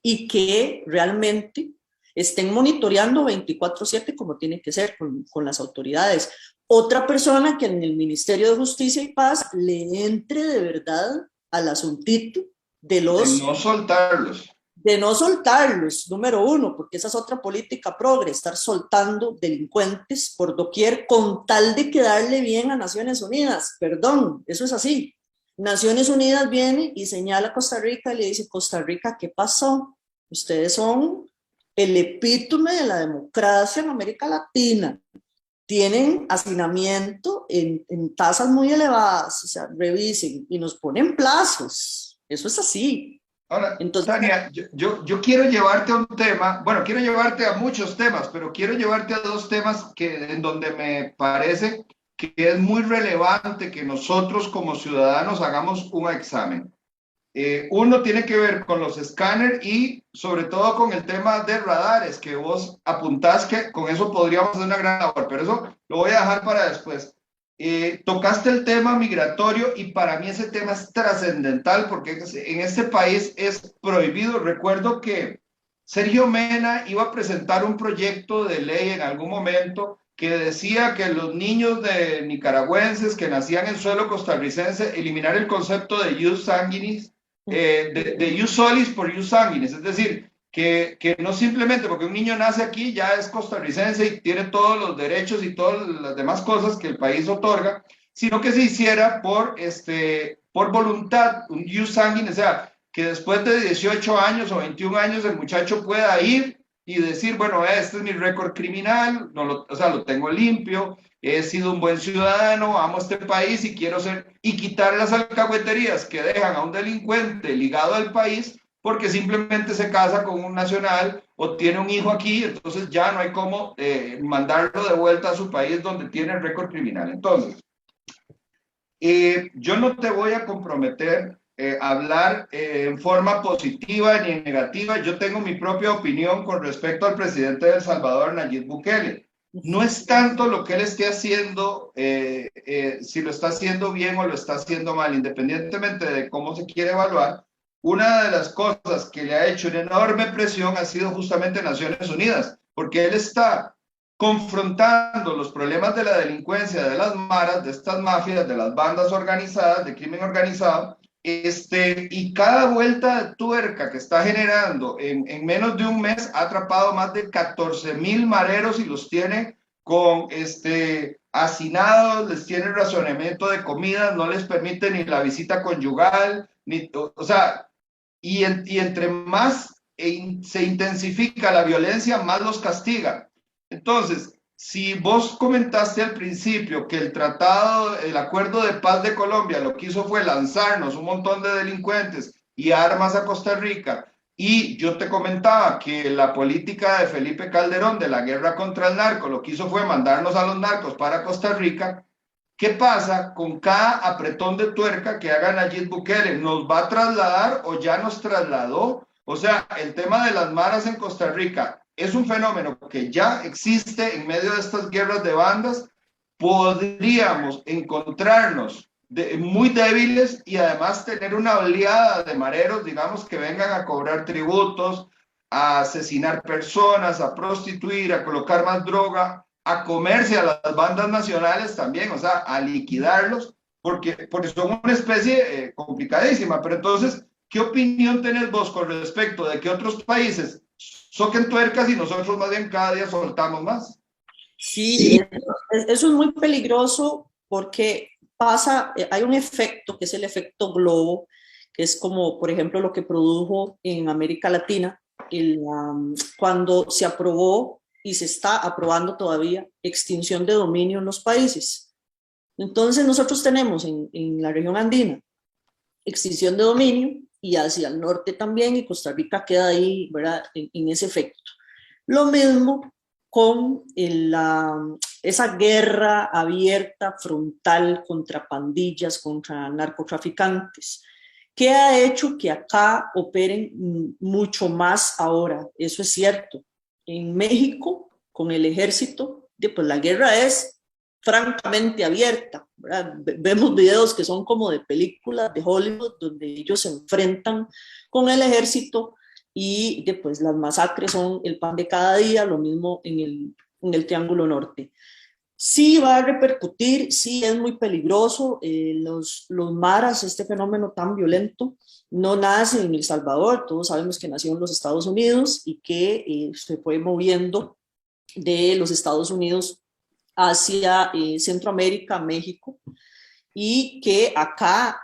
y que realmente estén monitoreando 24/7 como tiene que ser con las autoridades. Otra persona que en el Ministerio de Justicia y Paz le entre de verdad al asuntito de no soltarlos. De no soltarlos, número uno, porque esa es otra política progre, estar soltando delincuentes por doquier con tal de quedarle bien a Naciones Unidas. Perdón, eso es así. Naciones Unidas viene y señala a Costa Rica y le dice: Costa Rica, ¿qué pasó? Ustedes son el epítome de la democracia en América Latina. Tienen hacinamiento en tasas muy elevadas, o sea, revisen, y nos ponen plazos. Eso es así. Ahora, Entonces, Tania, yo quiero llevarte a un tema, bueno, quiero llevarte a muchos temas, pero quiero llevarte a dos temas en donde me parece que es muy relevante que nosotros como ciudadanos hagamos un examen. Uno tiene que ver con los escáneres y sobre todo con el tema de radares, que vos apuntás que con eso podríamos hacer una gran labor, pero eso lo voy a dejar para después. Tocaste el tema migratorio y para mí ese tema es trascendental porque en este país es prohibido. Recuerdo que Sergio Mena iba a presentar un proyecto de ley en algún momento que decía que los niños de nicaragüenses que nacían en suelo costarricense, eliminar el concepto de jus sanguinis, de jus solis por jus sanguinis, es decir, que no simplemente porque un niño nace aquí ya es costarricense y tiene todos los derechos y todas las demás cosas que el país otorga, sino que se hiciera por voluntad, un jus sanguinis, o sea, que después de 18 años o 21 años el muchacho pueda ir y decir, bueno, este es mi récord criminal, no o sea, lo tengo limpio, he sido un buen ciudadano, amo este país y quiero ser, y quitar las alcahueterías que dejan a un delincuente ligado al país porque simplemente se casa con un nacional o tiene un hijo aquí, entonces ya no hay cómo mandarlo de vuelta a su país donde tiene el récord criminal. Entonces, yo no te voy a comprometer a hablar en forma positiva ni negativa. Yo tengo mi propia opinión con respecto al presidente de El Salvador, Nayib Bukele. No es tanto lo que él esté haciendo, si lo está haciendo bien o lo está haciendo mal, independientemente de cómo se quiere evaluar. Una de las cosas que le ha hecho una enorme presión ha sido justamente Naciones Unidas, porque él está confrontando los problemas de la delincuencia, de las maras, de estas mafias, de las bandas organizadas, de crimen organizado, y cada vuelta de tuerca que está generando en menos de un mes ha atrapado más de 14,000 mareros y los tiene con hacinados, les tiene racionamiento de comida, no les permite ni la visita conyugal, ni, o sea, y entre más se intensifica la violencia, más los castiga. Entonces, si vos comentaste al principio que el tratado, el acuerdo de paz de Colombia lo que hizo fue lanzarnos un montón de delincuentes y armas a Costa Rica, y yo te comentaba que la política de Felipe Calderón de la guerra contra el narco lo que hizo fue mandarnos a los narcos para Costa Rica, ¿qué pasa con cada apretón de tuerca que haga Nayib Bukele? ¿Nos va a trasladar o ya nos trasladó? O sea, el tema de las maras en Costa Rica es un fenómeno que ya existe en medio de estas guerras de bandas. Podríamos encontrarnos muy débiles y además tener una oleada de mareros, digamos, que vengan a cobrar tributos, a asesinar personas, a prostituir, a colocar más droga, a comerse a las bandas nacionales también, o sea, a liquidarlos, porque son una especie complicadísima. Pero entonces, ¿qué opinión tenés vos con respecto de que otros países soquen tuercas y nosotros más bien cada día soltamos más? sí, eso es muy peligroso porque pasa, hay un efecto que es el efecto globo, que es como, por ejemplo, lo que produjo en América Latina cuando se aprobó y se está aprobando todavía extinción de dominio en los países. Entonces nosotros tenemos en la región andina extinción de dominio y hacia el norte también, y Costa Rica queda ahí, ¿verdad?, en ese efecto. Lo mismo con esa guerra abierta, frontal, contra pandillas, contra narcotraficantes, que ha hecho que acá operen mucho más ahora. Eso es cierto. En México, con el ejército, pues la guerra es francamente abierta, ¿verdad? Vemos videos que son como de películas de Hollywood, donde ellos se enfrentan con el ejército y después las masacres son el pan de cada día, lo mismo en el Triángulo Norte. Sí va a repercutir, sí es muy peligroso. Los maras, este fenómeno tan violento, no nace en El Salvador, todos sabemos que nació en los Estados Unidos y que se fue moviendo de los Estados Unidos hacia Centroamérica, México, y que acá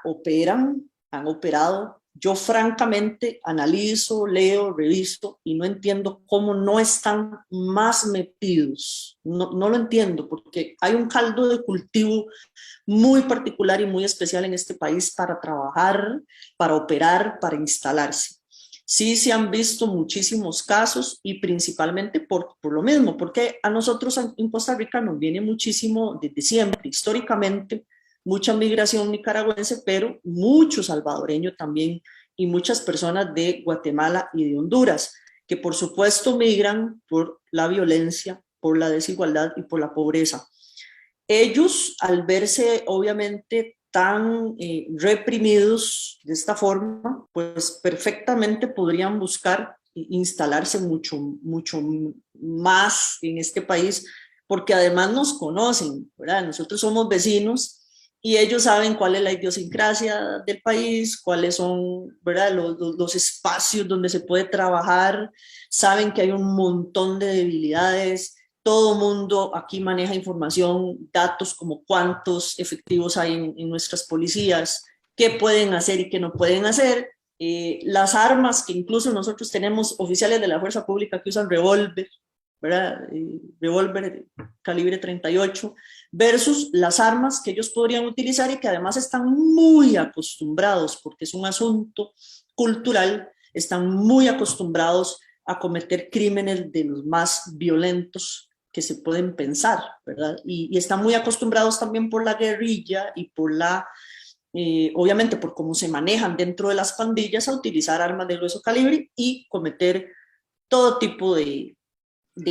han operado yo francamente analizo, leo, reviso y no entiendo cómo no están más metidos. No lo entiendo, porque hay un caldo de cultivo muy particular y muy especial en este país para trabajar, para operar, para instalarse. Sí se han visto muchísimos casos y principalmente por lo mismo, porque a nosotros en Costa Rica nos viene muchísimo desde siempre, históricamente, mucha migración nicaragüense, pero mucho salvadoreño también y muchas personas de Guatemala y de Honduras, que por supuesto migran por la violencia, por la desigualdad y por la pobreza. Ellos, al verse obviamente tan reprimidos de esta forma, pues perfectamente podrían buscar instalarse mucho más en este país, porque además nos conocen, ¿verdad? Nosotros somos vecinos y ellos saben cuál es la idiosincrasia del país, cuáles son, ¿verdad? Los espacios donde se puede trabajar, saben que hay un montón de debilidades. Todo mundo aquí maneja información, datos como cuántos efectivos hay en nuestras policías, qué pueden hacer y qué no pueden hacer. Las armas, que incluso nosotros tenemos oficiales de la fuerza pública que usan revólver, ¿verdad? Revólver calibre 38, versus las armas que ellos podrían utilizar y que además están muy acostumbrados, porque es un asunto cultural, están muy acostumbrados a cometer crímenes de los más violentos que se pueden pensar, ¿verdad? Y están muy acostumbrados también por la guerrilla y por obviamente por cómo se manejan dentro de las pandillas a utilizar armas de grueso calibre y cometer todo tipo de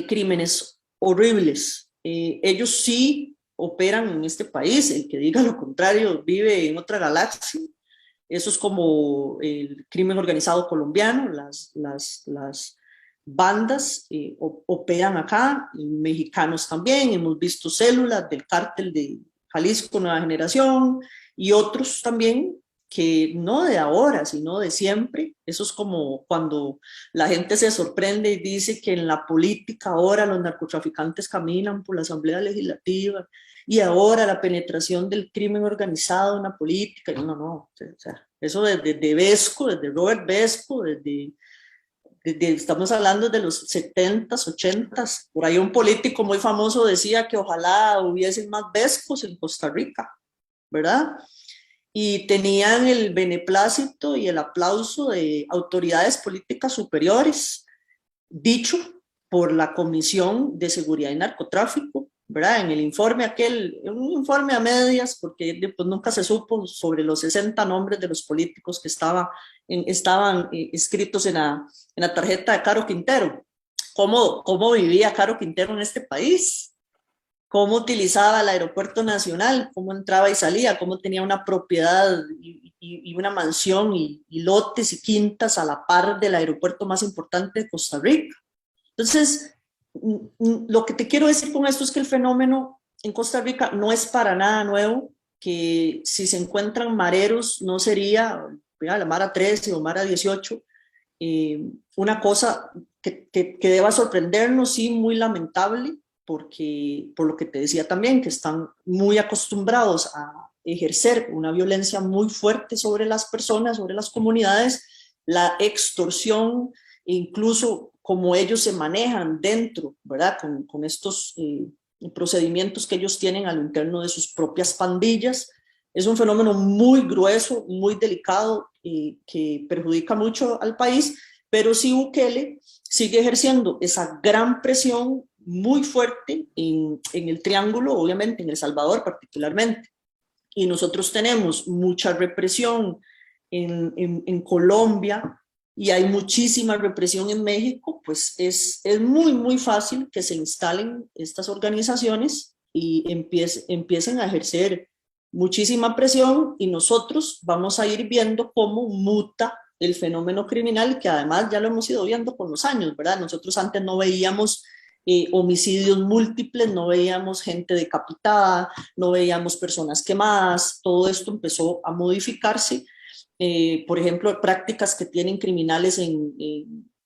crímenes horribles. Ellos sí operan en este país, el que diga lo contrario vive en otra galaxia. Eso es como el crimen organizado colombiano, las bandas operan acá, mexicanos también, hemos visto células del cártel de Jalisco Nueva Generación y otros también que no de ahora, sino de siempre. Eso es como cuando la gente se sorprende y dice que en la política ahora los narcotraficantes caminan por la Asamblea Legislativa y ahora la penetración del crimen organizado en la política. No, o sea, eso desde Vesco, desde Robert Vesco, estamos hablando de los 70s, 80s. Por ahí un político muy famoso decía que ojalá hubiesen más Vescos en Costa Rica, ¿verdad? Y tenían el beneplácito y el aplauso de autoridades políticas superiores, dicho por la Comisión de Seguridad y Narcotráfico, ¿verdad? En el informe aquel, un informe a medias, porque pues, nunca se supo sobre los 60 nombres de los políticos que estaban escritos en la tarjeta de Caro Quintero. ¿Cómo vivía Caro Quintero en este país? Cómo utilizaba el aeropuerto nacional, cómo entraba y salía, cómo tenía una propiedad y una mansión y lotes y quintas a la par del aeropuerto más importante de Costa Rica. Entonces, lo que te quiero decir con esto es que el fenómeno en Costa Rica no es para nada nuevo, que si se encuentran mareros no sería la Mara 13 o Mara 18, una cosa que deba sorprendernos, sí, muy lamentable, porque por lo que te decía también, que están muy acostumbrados a ejercer una violencia muy fuerte sobre las personas, sobre las comunidades, la extorsión, incluso como ellos se manejan dentro, ¿verdad? Con estos procedimientos que ellos tienen a lo interno de sus propias pandillas. Es un fenómeno muy grueso, muy delicado, que perjudica mucho al país, pero sí Bukele sigue ejerciendo esa gran presión muy fuerte en el Triángulo, obviamente en El Salvador particularmente. Y nosotros tenemos mucha represión en Colombia y hay muchísima represión en México, pues es muy fácil que se instalen estas organizaciones y empiecen a ejercer muchísima presión y nosotros vamos a ir viendo cómo muta el fenómeno criminal, que además ya lo hemos ido viendo con los años, ¿verdad? Nosotros antes no veíamos homicidios múltiples, no veíamos gente decapitada, no veíamos personas quemadas, todo esto empezó a modificarse. Por ejemplo, prácticas que tienen criminales en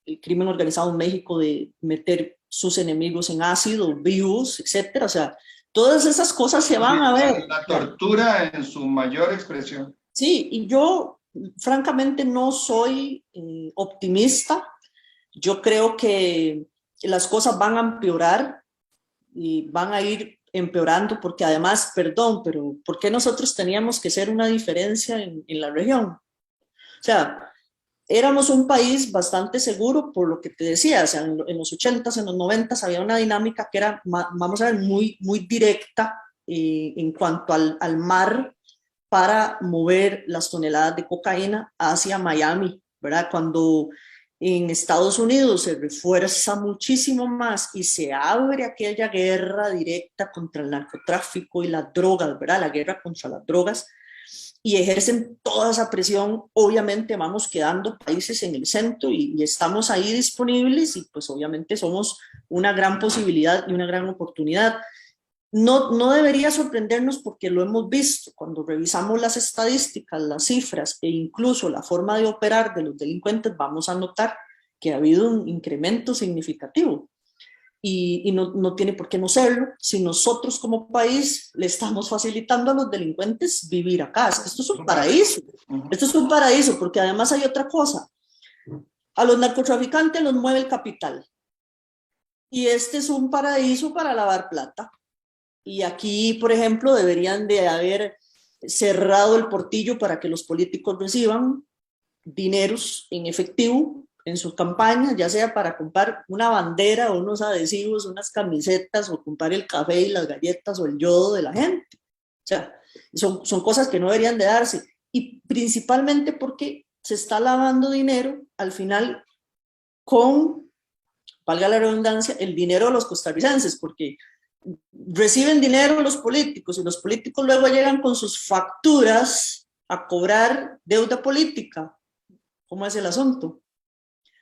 el crimen organizado en México de meter sus enemigos en ácido, vivos, etcétera. O sea, todas esas cosas se van a ver. La tortura en su mayor expresión. Sí, y yo francamente no soy optimista. Yo creo que las cosas van a empeorar y van a ir empeorando porque además, perdón, pero ¿por qué nosotros teníamos que ser una diferencia en la región? O sea, éramos un país bastante seguro por lo que te decía, o sea, en los 80s, en los 90s había una dinámica que era, vamos a ver, muy directa en cuanto al mar para mover las toneladas de cocaína hacia Miami, ¿verdad? Cuando en Estados Unidos se refuerza muchísimo más y se abre aquella guerra directa contra el narcotráfico y las drogas, ¿verdad? La guerra contra las drogas, y ejercen toda esa presión, obviamente vamos quedando países en el centro y estamos ahí disponibles y pues obviamente somos una gran posibilidad y una gran oportunidad. No debería sorprendernos porque lo hemos visto cuando revisamos las estadísticas, las cifras e incluso la forma de operar de los delincuentes, vamos a notar que ha habido un incremento significativo y no tiene por qué no serlo si nosotros como país le estamos facilitando a los delincuentes vivir acá. Esto es un paraíso, esto es un paraíso porque además hay otra cosa, a los narcotraficantes los mueve el capital y este es un paraíso para lavar plata. Y aquí, por ejemplo, deberían de haber cerrado el portillo para que los políticos reciban dineros en efectivo en sus campañas, ya sea para comprar una bandera o unos adhesivos, unas camisetas o comprar el café y las galletas o el yodo de la gente. O sea, son cosas que no deberían de darse. Y principalmente porque se está lavando dinero al final con, valga la redundancia, el dinero de los costarricenses, porque reciben dinero los políticos y los políticos luego llegan con sus facturas a cobrar deuda política. ¿Cómo es el asunto?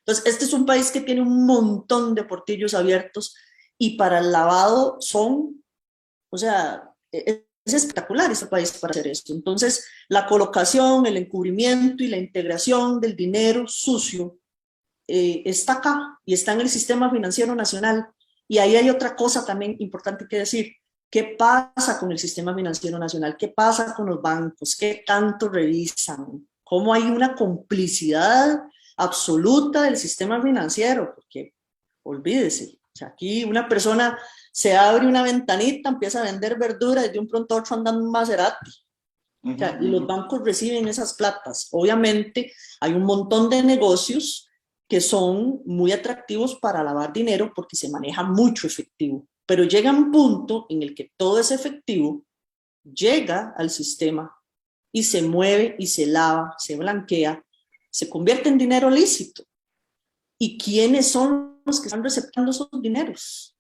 Entonces, este es un país que tiene un montón de portillos abiertos y para el lavado son, o sea, es espectacular este país para hacer esto. Entonces, la colocación, el encubrimiento y la integración del dinero sucio está acá y está en el sistema financiero nacional. Y ahí hay otra cosa también importante que decir. ¿Qué pasa con el sistema financiero nacional? ¿Qué pasa con los bancos? ¿Qué tanto revisan? ¿Cómo hay una complicidad absoluta del sistema financiero? Porque olvídese, o sea, aquí una persona se abre una ventanita, empieza a vender verdura y de un pronto a otro andan un Maserati. O sea, y los bancos reciben esas platas. Obviamente hay un montón de negocios que son muy atractivos para lavar dinero porque se maneja mucho efectivo, pero llega un punto en el que todo ese efectivo llega al sistema y se mueve y se lava, se blanquea, se convierte en dinero lícito. ¿Y quiénes son los que están receptando esos dineros?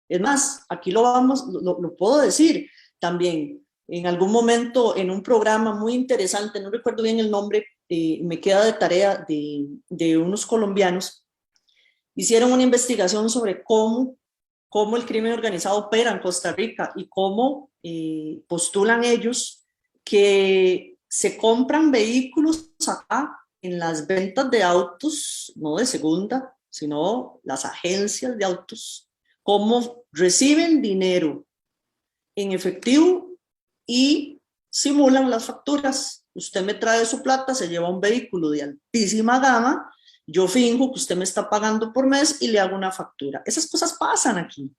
Es más, aquí lo puedo decir también. En algún momento en un programa muy interesante, no recuerdo bien el nombre, me queda de tarea de unos colombianos, hicieron una investigación sobre cómo el crimen organizado opera en Costa Rica y cómo postulan ellos que se compran vehículos acá en las ventas de autos, no de segunda, sino las agencias de autos, cómo reciben dinero en efectivo y simulan las facturas. Usted me trae su plata, se lleva un vehículo de altísima gama, yo finjo que usted me está pagando por mes y le hago una factura. Esas cosas pasan aquí.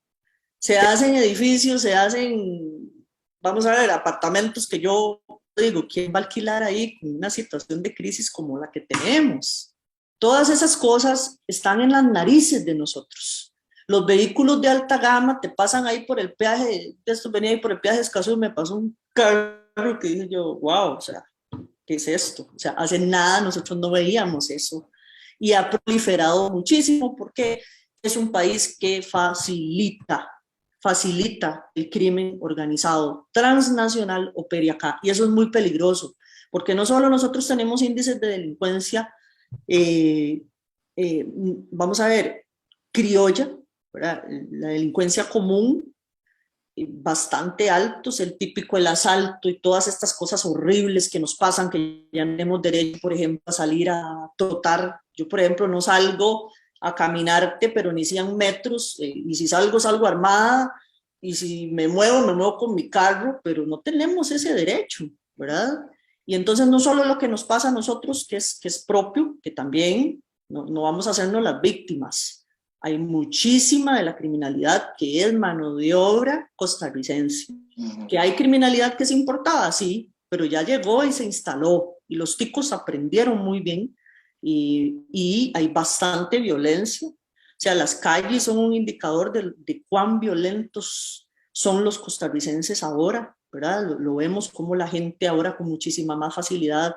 Se hacen edificios, se hacen, vamos a ver, apartamentos que yo digo, ¿quién va a alquilar ahí con una situación de crisis como la que tenemos? Todas esas cosas están en las narices de nosotros. Los vehículos de alta gama te pasan ahí por el peaje, esto venía ahí por el peaje de Escazú y me pasó un carro que dije yo, wow, o sea, ¿qué es esto? O sea, hace nada nosotros no veíamos eso. Y ha proliferado muchísimo porque es un país que facilita el crimen organizado transnacional opere acá. Y eso es muy peligroso, porque no solo nosotros tenemos índices de delincuencia, vamos a ver, criolla, ¿verdad? La delincuencia común, bastante altos, el típico el asalto y todas estas cosas horribles que nos pasan, que ya no tenemos derecho, por ejemplo, a salir a trotar. Yo, por ejemplo, no salgo a caminarte, pero ni 100 metros, y si salgo, salgo armada, y si me muevo con mi carro, pero no tenemos ese derecho, ¿verdad? Y entonces no solo lo que nos pasa a nosotros, que es propio, que también no vamos a hacernos las víctimas. Hay muchísima de la criminalidad que es mano de obra costarricense. Que hay criminalidad que es importada, sí, pero ya llegó y se instaló. Y los ticos aprendieron muy bien y hay bastante violencia. O sea, las calles son un indicador de cuán violentos son los costarricenses ahora, ¿verdad? Lo vemos como la gente ahora con muchísima más facilidad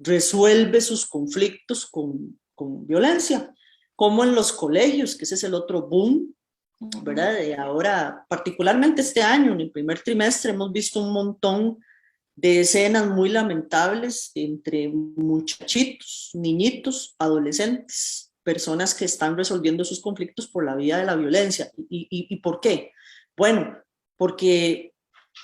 resuelve sus conflictos con violencia, como en los colegios, que ese es el otro boom, ¿verdad? De ahora, particularmente este año, en el primer trimestre, hemos visto un montón de escenas muy lamentables entre muchachitos, niñitos, adolescentes, personas que están resolviendo sus conflictos por la vía de la violencia. ¿Y por qué? Bueno, porque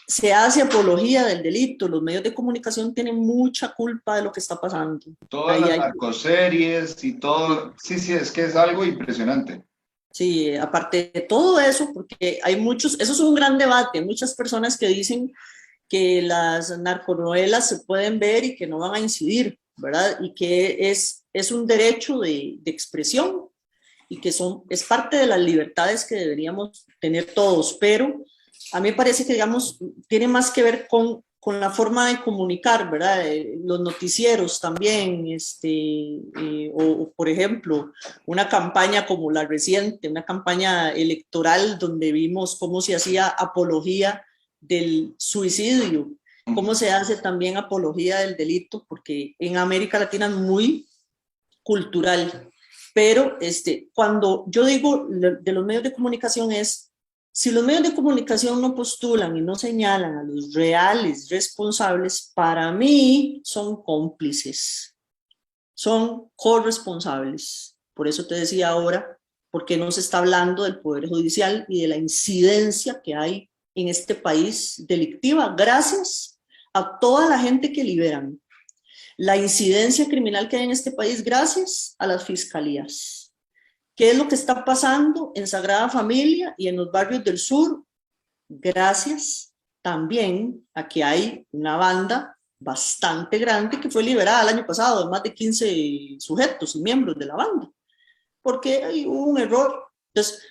se hace apología del delito, los medios de comunicación tienen mucha culpa de lo que está pasando. Todas las narcoseries y todo, sí, es que es algo impresionante. Sí, aparte de todo eso, porque hay muchos, eso es un gran debate, hay muchas personas que dicen que las narconovelas se pueden ver y que no van a incidir, ¿verdad? Y que es un derecho de expresión y que es parte de las libertades que deberíamos tener todos, pero a mí me parece que, digamos, tiene más que ver con la forma de comunicar, ¿verdad? Los noticieros también, o por ejemplo, una campaña como la reciente, una campaña electoral donde vimos cómo se hacía apología del suicidio, cómo se hace también apología del delito, porque en América Latina es muy cultural. Pero cuando yo digo de los medios de comunicación es, si los medios de comunicación no postulan y no señalan a los reales responsables, para mí son cómplices, son corresponsables. Por eso te decía ahora, porque no se está hablando del Poder Judicial y de la incidencia que hay en este país delictiva, gracias a toda la gente que liberan. La incidencia criminal que hay en este país gracias a las fiscalías. ¿Qué es lo que está pasando en Sagrada Familia y en los barrios del sur? Gracias también a que hay una banda bastante grande que fue liberada el año pasado, de más de 15 sujetos y miembros de la banda, porque hubo un error. Entonces,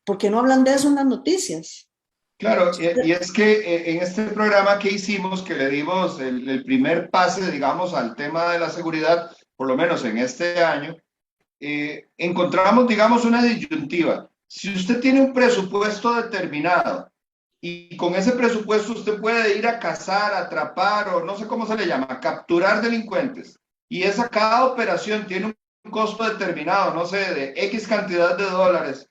¿por qué no hablan de eso en las noticias? Claro, y es que en este programa que hicimos, que le dimos el primer pase, digamos, al tema de la seguridad, por lo menos en este año, encontramos, digamos, una disyuntiva. Si usted tiene un presupuesto determinado y con ese presupuesto usted puede ir a cazar, atrapar o no sé cómo se le llama, capturar delincuentes, y cada operación tiene un costo determinado, no sé, de X cantidad de dólares,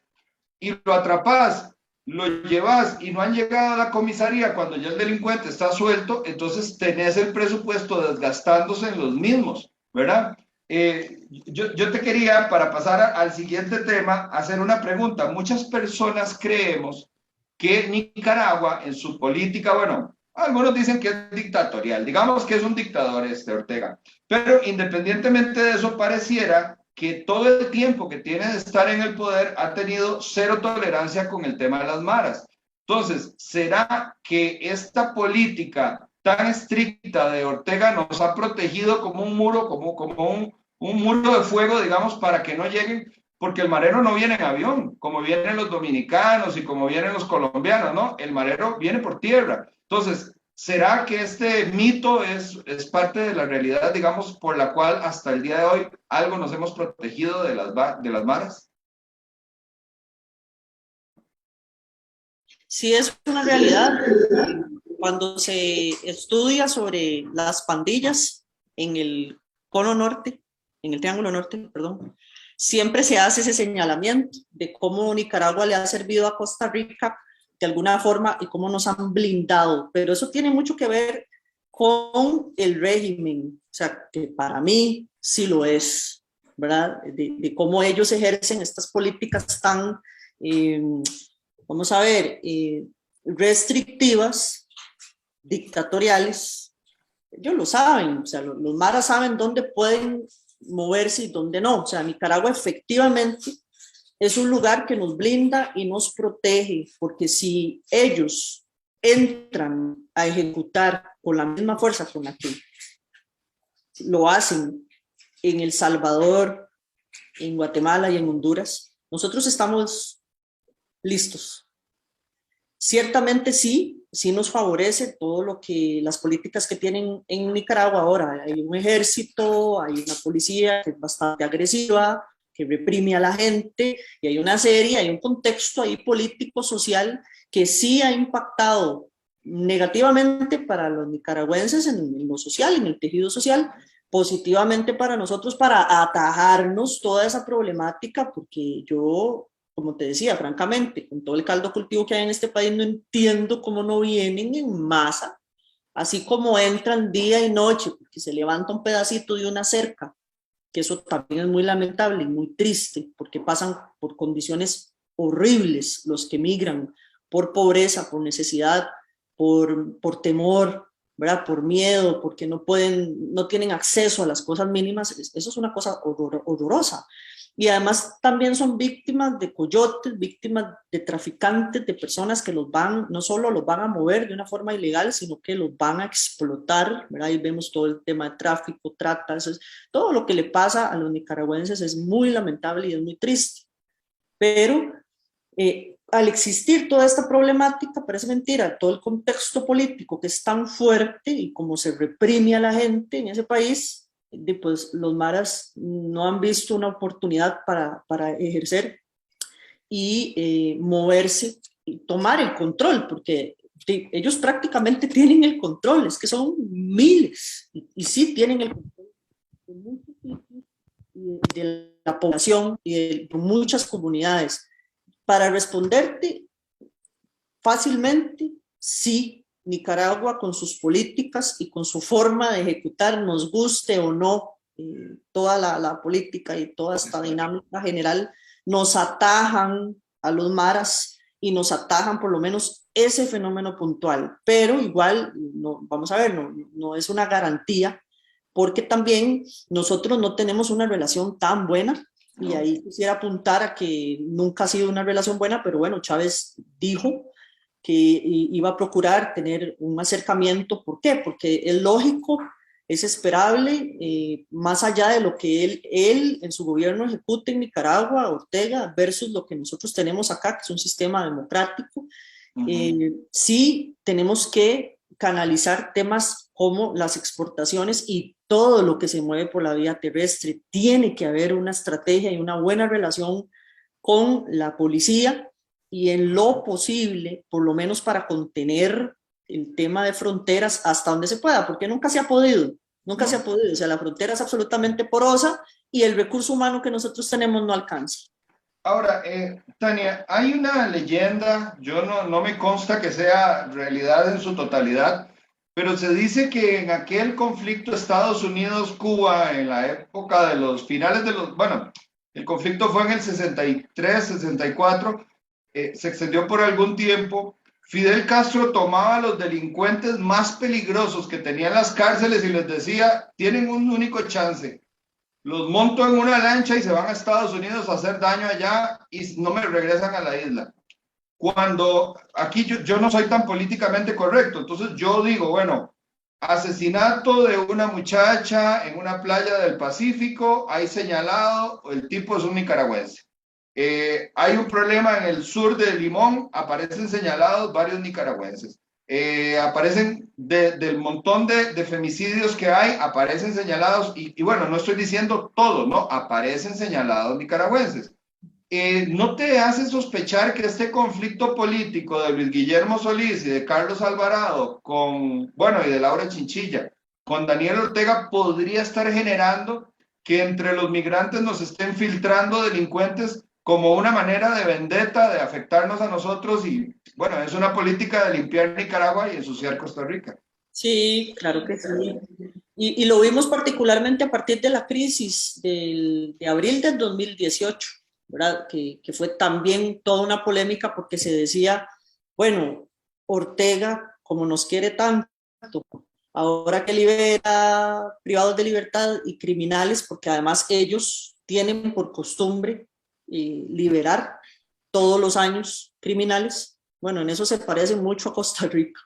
y lo atrapas, lo llevas y no han llegado a la comisaría cuando ya el delincuente está suelto, entonces tenés el presupuesto desgastándose en los mismos, ¿verdad? Yo te quería, para pasar al siguiente tema, hacer una pregunta. Muchas personas creemos que Nicaragua en su política, bueno, algunos dicen que es dictatorial, digamos que es un dictador Ortega, pero independientemente de eso pareciera que todo el tiempo que tiene de estar en el poder ha tenido cero tolerancia con el tema de las maras. Entonces, ¿será que esta política tan estricta de Ortega nos ha protegido como un muro, como un muro de fuego, digamos, para que no lleguen? Porque el marero no viene en avión, como vienen los dominicanos y como vienen los colombianos, ¿no? El marero viene por tierra. Entonces, ¿será que este mito es parte de la realidad, digamos, por la cual hasta el día de hoy algo nos hemos protegido de las maras? Sí, es una realidad. Cuando se estudia sobre las pandillas en el cono norte, en el Triángulo Norte, perdón, siempre se hace ese señalamiento de cómo Nicaragua le ha servido a Costa Rica de alguna forma y cómo nos han blindado, pero eso tiene mucho que ver con el régimen, o sea, que para mí sí lo es, ¿verdad? De cómo ellos ejercen estas políticas tan, vamos a ver, restrictivas, dictatoriales. Ellos lo saben, o sea, los maras saben dónde pueden moverse y dónde no. O sea, Nicaragua efectivamente es un lugar que nos blinda y nos protege, porque si ellos entran a ejecutar con la misma fuerza con la que lo hacen en El Salvador, en Guatemala y en Honduras, nosotros estamos listos. Ciertamente sí nos favorece todo lo que las políticas que tienen en Nicaragua ahora. Hay un ejército, hay una policía que es bastante agresiva, que reprime a la gente, y hay un contexto ahí político, social, que sí ha impactado negativamente para los nicaragüenses en lo social, en el tejido social, positivamente para nosotros, para atajarnos toda esa problemática, porque yo, como te decía, francamente, con todo el caldo cultivo que hay en este país, no entiendo cómo no vienen en masa, así como entran día y noche, porque se levanta un pedacito de una cerca, que eso también es muy lamentable y muy triste, porque pasan por condiciones horribles los que migran, por pobreza, por necesidad, por temor, ¿verdad? Por miedo, porque no tienen acceso a las cosas mínimas. Eso es una cosa horrorosa. Y además también son víctimas de coyotes, víctimas de traficantes, de personas que no solo los van a mover de una forma ilegal, sino que los van a explotar, ¿verdad? Ahí vemos todo el tema de tráfico, trata, todo lo que le pasa a los nicaragüenses es muy lamentable y es muy triste. Pero al existir toda esta problemática, parece mentira, todo el contexto político que es tan fuerte y cómo se reprime a la gente en ese país, pues los maras no han visto una oportunidad para ejercer y moverse y tomar el control, porque ellos prácticamente tienen el control, es que son miles, y sí tienen el control de muchos sitios de la población y de muchas comunidades. Para responderte fácilmente, sí, Nicaragua con sus políticas y con su forma de ejecutar, nos guste o no toda la política y toda esta dinámica general, nos atajan a los maras y nos atajan por lo menos ese fenómeno puntual, pero igual, no, vamos a ver, no es una garantía, porque también nosotros no tenemos una relación tan buena. Y ahí quisiera apuntar a que nunca ha sido una relación buena, pero bueno, Chávez dijo que iba a procurar tener un acercamiento. ¿Por qué? Porque es lógico, es esperable, más allá de lo que él en su gobierno ejecute en Nicaragua, Ortega, versus lo que nosotros tenemos acá, que es un sistema democrático. Sí tenemos que canalizar temas como las exportaciones y todo lo que se mueve por la vía terrestre. Tiene que haber una estrategia y una buena relación con la policía y en lo posible, por lo menos para contener el tema de fronteras hasta donde se pueda, porque nunca se ha podido, nunca se ha podido. O sea, la frontera es absolutamente porosa y el recurso humano que nosotros tenemos no alcanza. Ahora, Tania, hay una leyenda, yo no me consta que sea realidad en su totalidad, pero se dice que en aquel conflicto Estados Unidos-Cuba, en la época de los finales de los, bueno, el conflicto fue en el 63, 64, se extendió por algún tiempo. Fidel Castro tomaba a los delincuentes más peligrosos que tenían las cárceles y les decía, tienen un único chance, los monto en una lancha y se van a Estados Unidos a hacer daño allá y no me regresan a la isla. Cuando aquí yo no soy tan políticamente correcto, entonces yo digo, bueno, asesinato de una muchacha en una playa del Pacífico, hay señalado, el tipo es un nicaragüense. Hay un problema en el sur de Limón, aparecen señalados varios nicaragüenses. Aparecen del montón de femicidios que hay, aparecen señalados, y bueno, no estoy diciendo todo, ¿no? Aparecen señalados nicaragüenses. ¿No te hace sospechar que este conflicto político de Luis Guillermo Solís y de Carlos Alvarado con, bueno, y de Laura Chinchilla, con Daniel Ortega podría estar generando que entre los migrantes nos estén filtrando delincuentes como una manera de vendetta, de afectarnos a nosotros y, bueno, es una política de limpiar Nicaragua y ensuciar Costa Rica? Sí, claro que sí. Y lo vimos particularmente a partir de la crisis de abril del 2018, ¿verdad? Que fue también toda una polémica porque se decía, bueno, Ortega, como nos quiere tanto, ahora que libera privados de libertad y criminales, porque además ellos tienen por costumbre liberar todos los años criminales, Bueno, en eso se parece mucho a Costa Rica,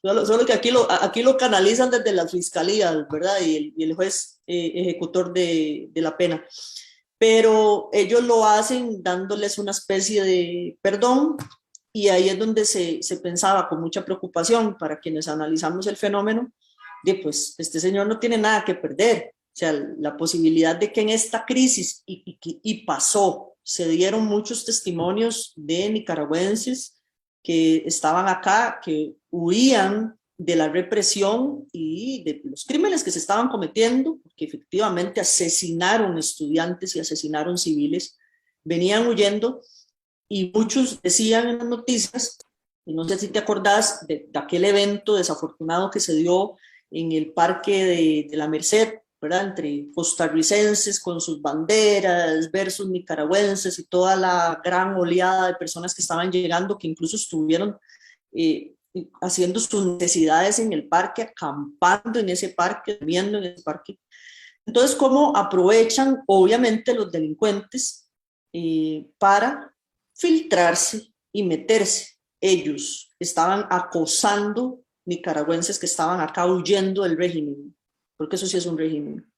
solo que aquí lo canalizan desde las fiscalías, ¿verdad? Y el juez ejecutor de la pena. Pero ellos lo hacen dándoles una especie de perdón, y ahí es donde se pensaba con mucha preocupación para quienes analizamos el fenómeno, de pues este señor no tiene nada que perder. O sea, la posibilidad de que en esta crisis, y pasó, se dieron muchos testimonios de nicaragüenses que estaban acá, que huían de la represión y de los crímenes que se estaban cometiendo, porque efectivamente asesinaron estudiantes y asesinaron civiles, venían huyendo, y muchos decían en las noticias, y no sé si te acordás de aquel evento desafortunado que se dio en el Parque de la Merced, ¿verdad? Entre costarricenses con sus banderas versus nicaragüenses y toda la gran oleada de personas que estaban llegando, que incluso estuvieron haciendo sus necesidades en el parque, acampando en ese parque, durmiendo en ese parque. Entonces, ¿cómo aprovechan, obviamente, los delincuentes para filtrarse y meterse? Ellos estaban acosando nicaragüenses que estaban acá huyendo del régimen, porque eso sí es un régimen.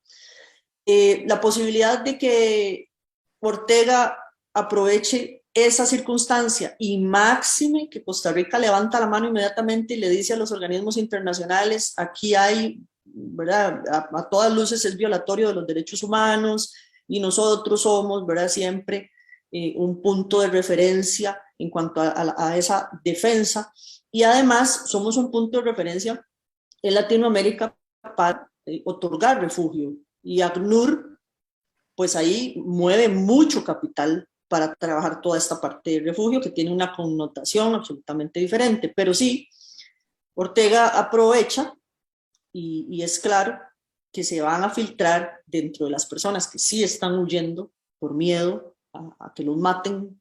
La posibilidad de que Ortega aproveche esa circunstancia, y máxime que Costa Rica levanta la mano inmediatamente y le dice a los organismos internacionales, aquí hay, ¿verdad? A todas luces es violatorio de los derechos humanos, y nosotros somos, ¿verdad?, siempre un punto de referencia en cuanto a esa defensa, y además somos un punto de referencia en Latinoamérica para otorgar refugio, y ACNUR pues ahí mueve mucho capital para trabajar toda esta parte de refugio, que tiene una connotación absolutamente diferente. Pero sí, Ortega aprovecha, y es claro que se van a filtrar dentro de las personas que sí están huyendo por miedo a que los maten,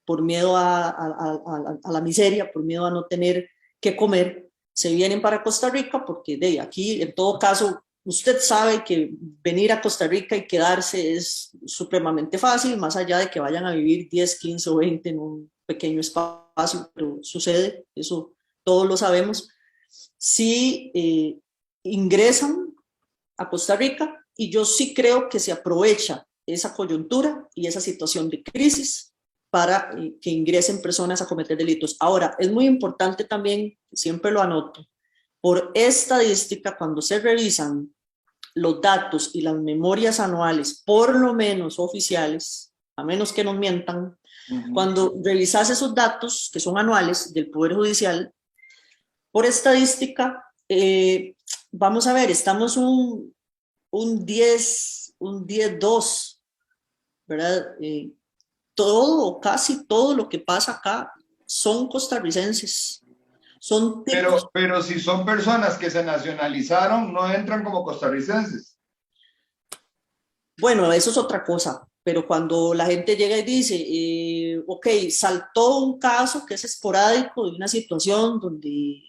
por miedo a la miseria, por miedo a no tener que comer, se vienen para Costa Rica, porque de aquí, en todo caso, usted sabe que venir a Costa Rica y quedarse es supremamente fácil, más allá de que vayan a vivir 10, 15 o 20 en un pequeño espacio, pero sucede, eso todos lo sabemos. Sí ingresan a Costa Rica, y yo sí creo que se aprovecha esa coyuntura y esa situación de crisis para que ingresen personas a cometer delitos. Ahora, es muy importante también, siempre lo anoto, por estadística, cuando se revisan los datos y las memorias anuales, por lo menos oficiales, a menos que nos mientan, cuando revisas esos datos, que son anuales del Poder Judicial, por estadística, vamos a ver, estamos un 10-2, ¿verdad? Todo, casi todo lo que pasa acá son costarricenses. Son tipos. Pero si son personas que se nacionalizaron, no entran como costarricenses. Bueno, eso es otra cosa, pero cuando la gente llega y dice, ok, saltó un caso que es esporádico de una situación donde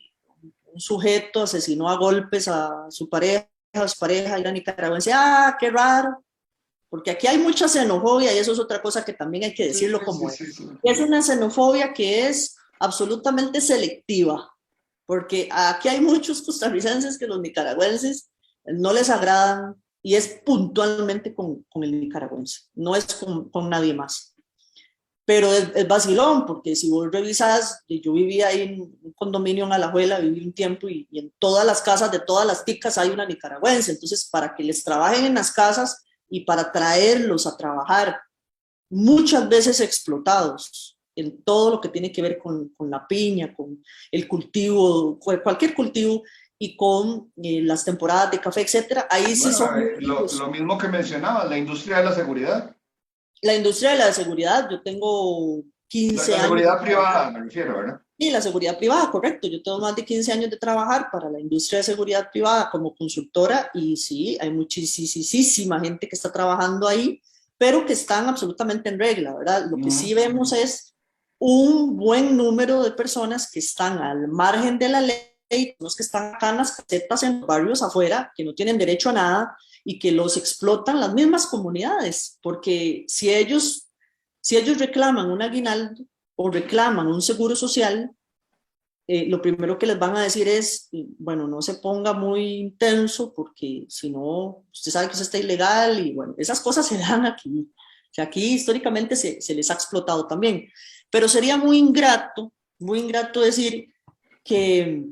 un sujeto asesinó a golpes a su pareja y la nicaragüense, qué raro, porque aquí hay mucha xenofobia, y eso es otra cosa que también hay que decirlo como es. Es una xenofobia que es absolutamente selectiva, porque aquí hay muchos costarricenses que los nicaragüenses no les agradan, y es puntualmente con el nicaragüense, no es con nadie más. Pero es vacilón, porque si vos revisas, yo vivía ahí en un condominio en Alajuela, viví un tiempo, y en todas las casas de todas las ticas hay una nicaragüense. Entonces, para que les trabajen en las casas y para traerlos a trabajar, muchas veces explotados en todo lo que tiene que ver con la piña, con el cultivo, cualquier cultivo, y con las temporadas de café, etcétera. Ahí sí son lo mismo que mencionabas, la industria de la seguridad. La industria de la seguridad, yo tengo 15 años. La seguridad privada, me refiero, ¿verdad? Sí, la seguridad privada, correcto. Yo tengo más de 15 años de trabajar para la industria de seguridad privada como consultora, y sí, hay muchísima gente que está trabajando ahí, pero que están absolutamente en regla, ¿verdad? Lo que sí vemos es un buen número de personas que están al margen de la ley, los que están acá en las casetas, en barrios afuera, que no tienen derecho a nada, y que los explotan las mismas comunidades, porque si ellos reclaman un aguinaldo, o reclaman un seguro social, lo primero que les van a decir es, bueno, no se ponga muy intenso porque si no, usted sabe que eso está ilegal y bueno, esas cosas se dan aquí. O sea, aquí históricamente se les ha explotado también. Pero sería muy ingrato decir que,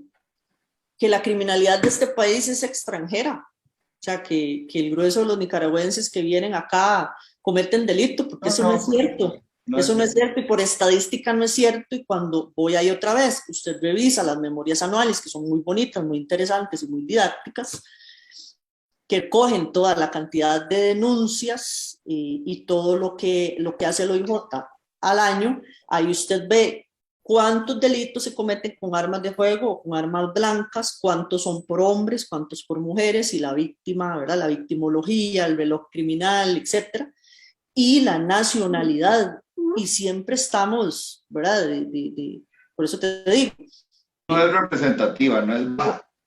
que la criminalidad de este país es extranjera. O sea, que el grueso de los nicaragüenses que vienen acá cometen delito, porque eso no es cierto. No es Eso no es cierto. cierto y por estadística no es cierto. Y cuando voy ahí otra vez, usted revisa las memorias anuales, que son muy bonitas, muy interesantes y muy didácticas, que cogen toda la cantidad de denuncias y todo lo que hace el OIJ al año, ahí usted ve cuántos delitos se cometen con armas de fuego o con armas blancas, cuántos son por hombres, cuántos por mujeres y la víctima, ¿verdad? La victimología, el reloj criminal, etcétera, y la nacionalidad. Y siempre estamos, ¿verdad? Por eso te digo. No es representativa, no es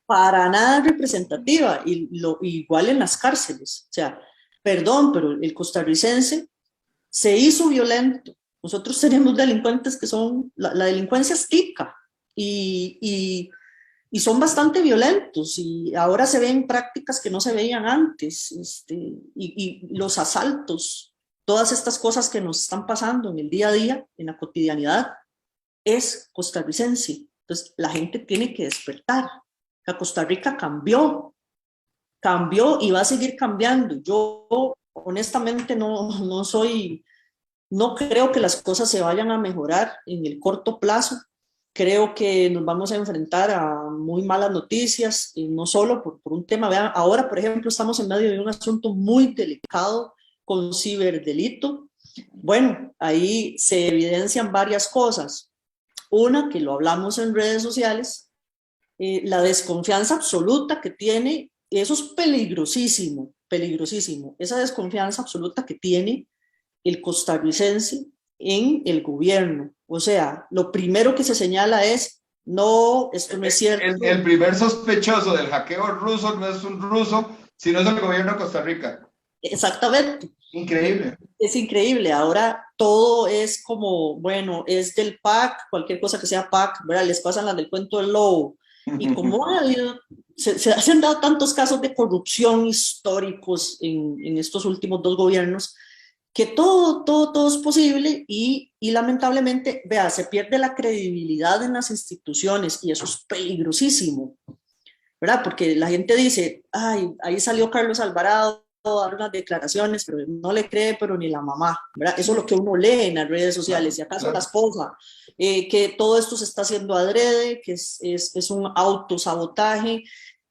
para nada representativa, y igual en las cárceles. O sea, perdón, pero el costarricense se hizo violento. Nosotros tenemos delincuentes que son, la delincuencia es tica y son bastante violentos y ahora se ven prácticas que no se veían antes, y los asaltos, todas estas cosas que nos están pasando en el día a día, en la cotidianidad, es costarricense. Entonces la gente tiene que despertar. La Costa Rica cambió y va a seguir cambiando. Yo honestamente no creo que las cosas se vayan a mejorar en el corto plazo. Creo que nos vamos a enfrentar a muy malas noticias, y no solo por un tema. Vean, ahora, por ejemplo, estamos en medio de un asunto muy delicado con ciberdelito. Bueno, ahí se evidencian varias cosas. Una, que lo hablamos en redes sociales, la desconfianza absoluta que tiene, eso es peligrosísimo, peligrosísimo, esa desconfianza absoluta que tiene el costarricense en el gobierno. O sea, lo primero que se señala es, no, esto no es cierto. El primer sospechoso del hackeo ruso no es un ruso, sino es el gobierno de Costa Rica. Exactamente. Increíble. Es increíble. Ahora todo es como, bueno, es del PAC, cualquier cosa que sea PAC, ¿verdad? Les pasan las del cuento del lobo. Y como se han dado tantos casos de corrupción históricos en estos últimos dos gobiernos, que todo es posible y lamentablemente, vea, se pierde la credibilidad en las instituciones y eso es peligrosísimo, ¿verdad? Porque la gente dice, ay, ahí salió Carlos Alvarado a dar unas declaraciones, pero no le cree, pero ni la mamá, ¿verdad? Eso es lo que uno lee en las redes sociales, y acaso la esposa, que todo esto se está haciendo adrede, que es un autosabotaje,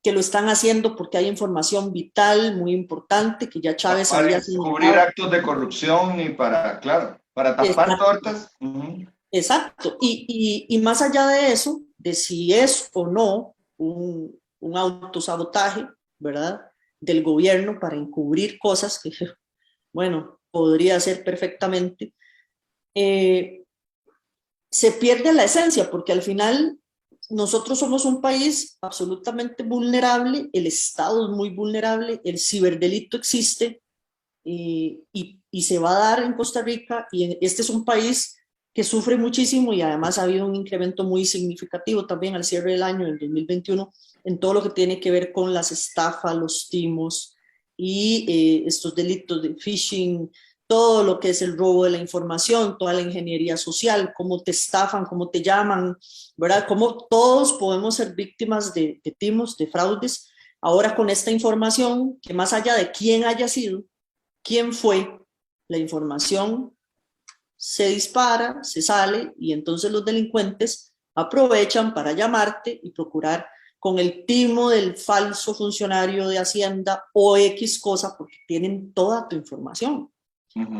que lo están haciendo porque hay información vital muy importante, que ya Chávez había señalado. Cubrir actos de corrupción y para tapar tortas. Exacto, y más allá de eso, de si es o no un autosabotaje, ¿verdad?, del gobierno para encubrir cosas que, bueno, podría ser perfectamente, se pierde la esencia, porque al final nosotros somos un país absolutamente vulnerable, el Estado es muy vulnerable, el ciberdelito existe y se va a dar en Costa Rica, y este es un país que sufre muchísimo y además ha habido un incremento muy significativo también al cierre del año del 2021 en todo lo que tiene que ver con las estafas, los timos y estos delitos de phishing, todo lo que es el robo de la información, toda la ingeniería social, cómo te estafan, cómo te llaman, ¿verdad? Cómo todos podemos ser víctimas de timos, de fraudes. Ahora con esta información, que más allá de quién haya sido, quién fue, la información se dispara, se sale, y entonces los delincuentes aprovechan para llamarte y procurar con el timo del falso funcionario de Hacienda o X cosa, porque tienen toda tu información.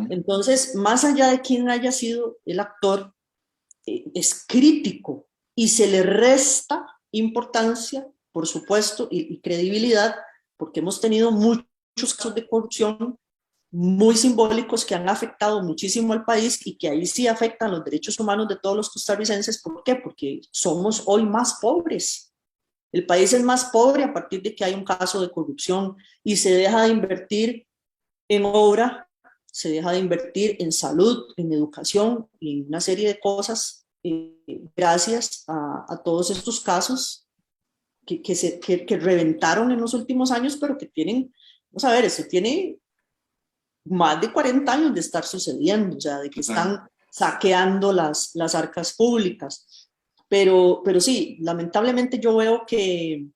Entonces, más allá de quién haya sido el actor, es crítico y se le resta importancia, por supuesto, y credibilidad, porque hemos tenido muchos casos de corrupción muy simbólicos que han afectado muchísimo al país y que ahí sí afectan los derechos humanos de todos los costarricenses. ¿Por qué? Porque somos hoy más pobres. El país es más pobre a partir de que hay un caso de corrupción y se deja de invertir en obra se deja de invertir en salud, en educación y en una serie de cosas gracias a todos estos casos que reventaron en los últimos años, pero que tienen, vamos a ver, eso tiene más de 40 años de estar sucediendo, o sea, de que están saqueando las arcas públicas. Pero sí, lamentablemente yo veo que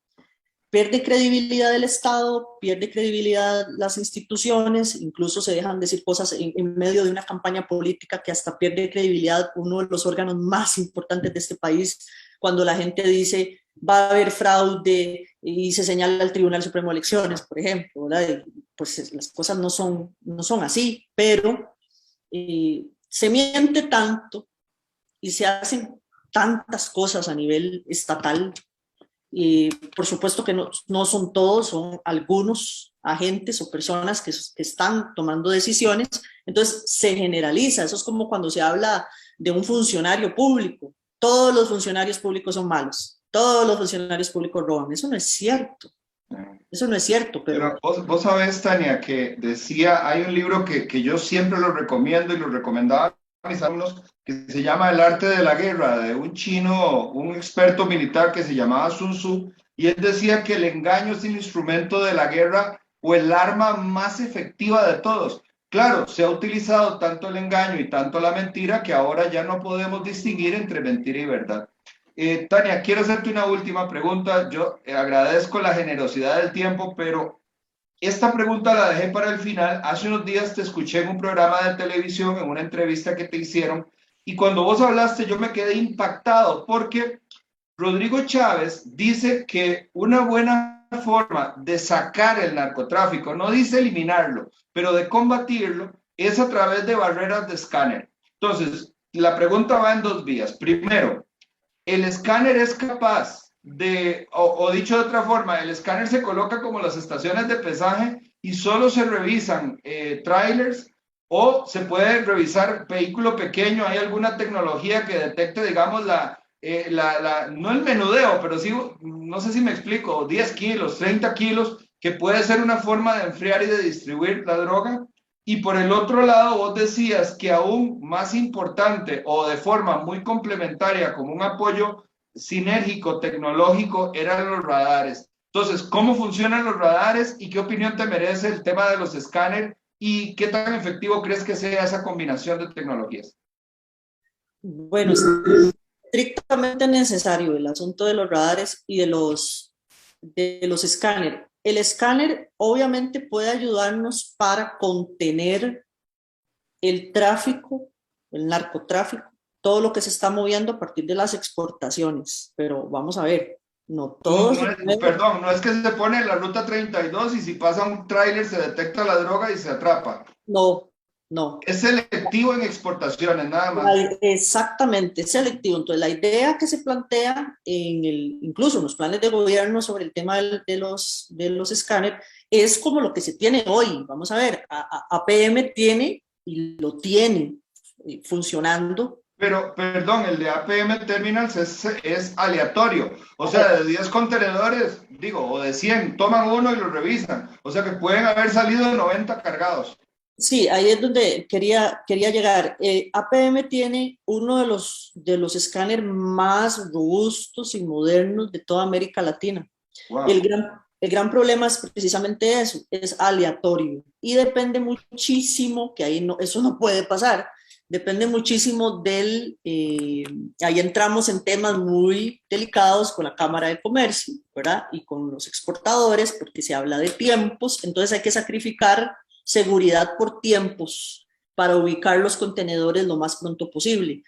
pierde credibilidad el Estado, pierde credibilidad las instituciones, incluso se dejan decir cosas en medio de una campaña política que hasta pierde credibilidad uno de los órganos más importantes de este país, cuando la gente dice va a haber fraude y se señala al Tribunal Supremo de Elecciones, por ejemplo, ¿verdad? Pues las cosas no son así, pero se miente tanto y se hacen tantas cosas a nivel estatal. Por supuesto que no son todos, son algunos agentes o personas que están tomando decisiones, entonces se generaliza. Eso es como cuando se habla de un funcionario público. Todos los funcionarios públicos son malos, todos los funcionarios públicos roban. Eso no es cierto. Eso no es cierto, pero vos sabés, Tania, que decía, hay un libro que yo siempre lo recomiendo y lo recomendaba a mis alumnos, que se llama El arte de la guerra, de un chino, un experto militar que se llamaba Sun Tzu, y él decía que el engaño es el instrumento de la guerra o el arma más efectiva de todos. Claro, se ha utilizado tanto el engaño y tanto la mentira que ahora ya no podemos distinguir entre mentira y verdad. Tania, quiero hacerte una última pregunta. Yo agradezco la generosidad del tiempo, pero esta pregunta la dejé para el final. Hace unos días te escuché en un programa de televisión, en una entrevista que te hicieron, y cuando vos hablaste yo me quedé impactado porque Rodrigo Chávez dice que una buena forma de sacar el narcotráfico, no dice eliminarlo, pero de combatirlo, es a través de barreras de escáner. Entonces, la pregunta va en dos vías. Primero, el escáner es capaz de, o dicho de otra forma, el escáner se coloca como las estaciones de pesaje y solo se revisan trailers, o se puede revisar vehículo pequeño. ¿Hay alguna tecnología que detecte, digamos, no el menudeo, pero sí, no sé si me explico, 10 kilos, 30 kilos, que puede ser una forma de enfriar y de distribuir la droga? Y por el otro lado, vos decías que aún más importante o de forma muy complementaria, como un apoyo sinérgico tecnológico, eran los radares. Entonces, ¿cómo funcionan los radares y qué opinión te merece el tema de los escáneres y qué tan efectivo crees que sea esa combinación de tecnologías? bueno, es estrictamente necesario el asunto de los radares y de los escáneres. El escáner obviamente puede ayudarnos para contener el tráfico, el narcotráfico, todo lo que se está moviendo a partir de las exportaciones. Pero vamos a ver, no todos... Perdón, no es que se pone la ruta 32 y si pasa un tráiler se detecta la droga y se atrapa. No, no. Es selectivo en exportaciones, nada más. Exactamente, es selectivo. Entonces, la idea que se plantea incluso en los planes de gobierno sobre el tema de los escáneres es como lo que se tiene hoy. Vamos a ver, APM tiene y lo tiene funcionando. Pero, perdón, el de APM Terminals es aleatorio. O sea, de 10 contenedores, digo, o de 100, toman uno y lo revisan. O sea que pueden haber salido de 90 cargados. Sí, ahí es donde quería llegar. APM tiene uno de los escáneres más robustos y modernos de toda América Latina. Wow. El gran problema es precisamente eso, es aleatorio y depende muchísimo, que ahí no, eso no puede pasar, depende muchísimo ahí entramos en temas muy delicados con la Cámara de Comercio, ¿verdad? Y con los exportadores, porque se habla de tiempos, entonces hay que sacrificar seguridad por tiempos para ubicar los contenedores lo más pronto posible.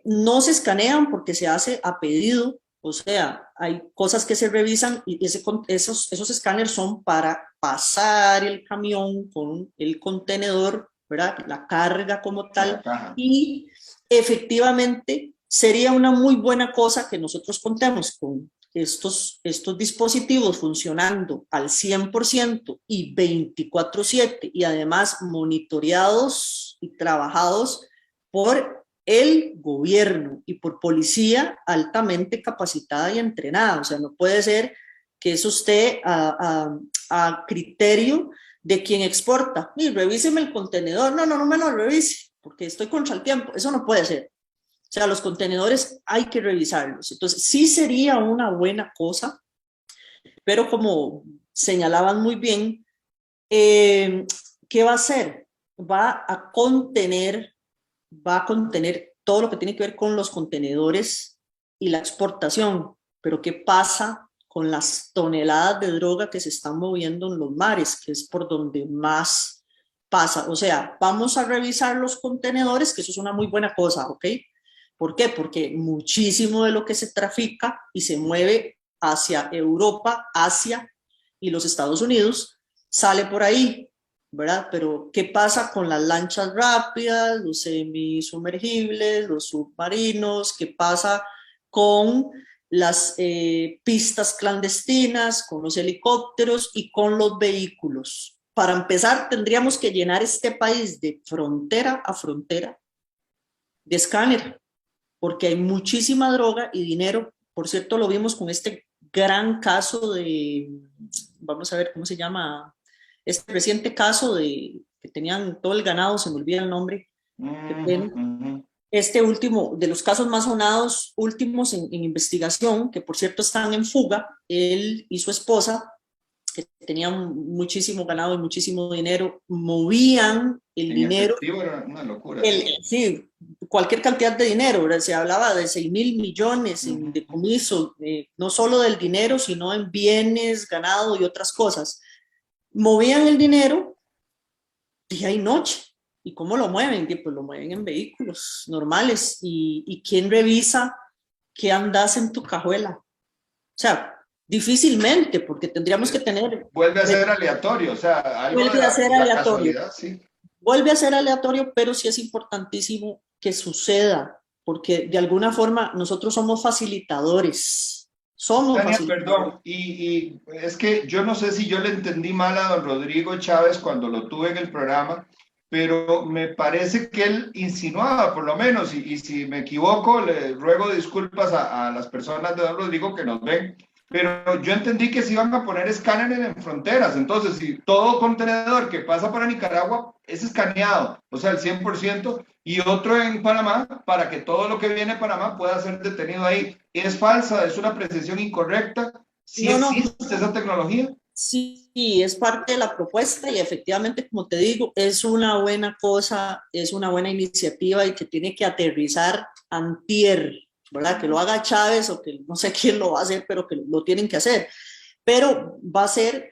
No se escanean porque se hace a pedido, o sea, hay cosas que se revisan y esos escáneres son para pasar el camión con el contenedor, ¿verdad? La carga como tal, y efectivamente sería una muy buena cosa que nosotros contemos con estos dispositivos funcionando al 100% y 24/7 y además monitoreados y trabajados por el gobierno y por policía altamente capacitada y entrenada. O sea, no puede ser que eso esté a criterio de quien exporta. Y revíseme el contenedor. No, no, no me lo revise, porque estoy contra el tiempo. Eso no puede ser. O sea, los contenedores hay que revisarlos. Entonces, sí sería una buena cosa, pero como señalaban muy bien, ¿qué va a hacer? Va a contener todo lo que tiene que ver con los contenedores y la exportación. Pero ¿qué pasa con las toneladas de droga que se están moviendo en los mares, que es por donde más pasa? O sea, vamos a revisar los contenedores, que eso es una muy buena cosa, ¿ok? ¿Por qué? Porque muchísimo de lo que se trafica y se mueve hacia Europa, Asia y los Estados Unidos sale por ahí, ¿verdad? Pero ¿qué pasa con las lanchas rápidas, los semisumergibles, los submarinos? ¿Qué pasa con las pistas clandestinas, con los helicópteros y con los vehículos? Para empezar, tendríamos que llenar este país de frontera a frontera de escáner, porque hay muchísima droga y dinero. Por cierto, lo vimos con este gran caso de, vamos a ver cómo se llama, este reciente caso de que tenían todo el ganado, se me olvida el nombre, qué pena. Este último, de los casos más sonados, últimos en investigación, que por cierto están en fuga, él y su esposa, que tenían muchísimo ganado y muchísimo dinero, movían el dinero. Efectivo era una locura. Sí, cualquier cantidad de dinero, ¿verdad? Se hablaba de 6.000 millones en decomiso, no solo del dinero, sino en bienes, ganado y otras cosas. Movían el dinero día y noche. ¿Y cómo lo mueven? Pues lo mueven en vehículos normales. ¿Y quién revisa qué andas en tu cajuela? O sea, difícilmente, porque tendríamos que tener... Vuelve a ser aleatorio, o sea, algo vuelve a ser la aleatorio. casualidad, sí. Vuelve a ser aleatorio, pero sí es importantísimo que suceda, porque de alguna forma nosotros somos facilitadores. Tania, perdón, y es que yo no sé si yo le entendí mal a don Rodrigo Chávez cuando lo tuve en el programa, pero me parece que él insinuaba, por lo menos, y si me equivoco, le ruego disculpas a las personas de don Rodrigo que nos ven, pero yo entendí que se iban a poner escáneres en fronteras. Entonces, si todo contenedor que pasa para Nicaragua es escaneado, o sea, el 100%, y otro en Panamá, para que todo lo que viene a Panamá pueda ser detenido ahí. ¿Es falsa? ¿Es una precisión incorrecta? ¿Sí existe esa tecnología? Sí, es parte de la propuesta y efectivamente, como te digo, es una buena cosa, es una buena iniciativa y que tiene que aterrizar antier, ¿verdad? Que lo haga Chávez o que no sé quién lo va a hacer, pero que lo tienen que hacer. Pero va a ser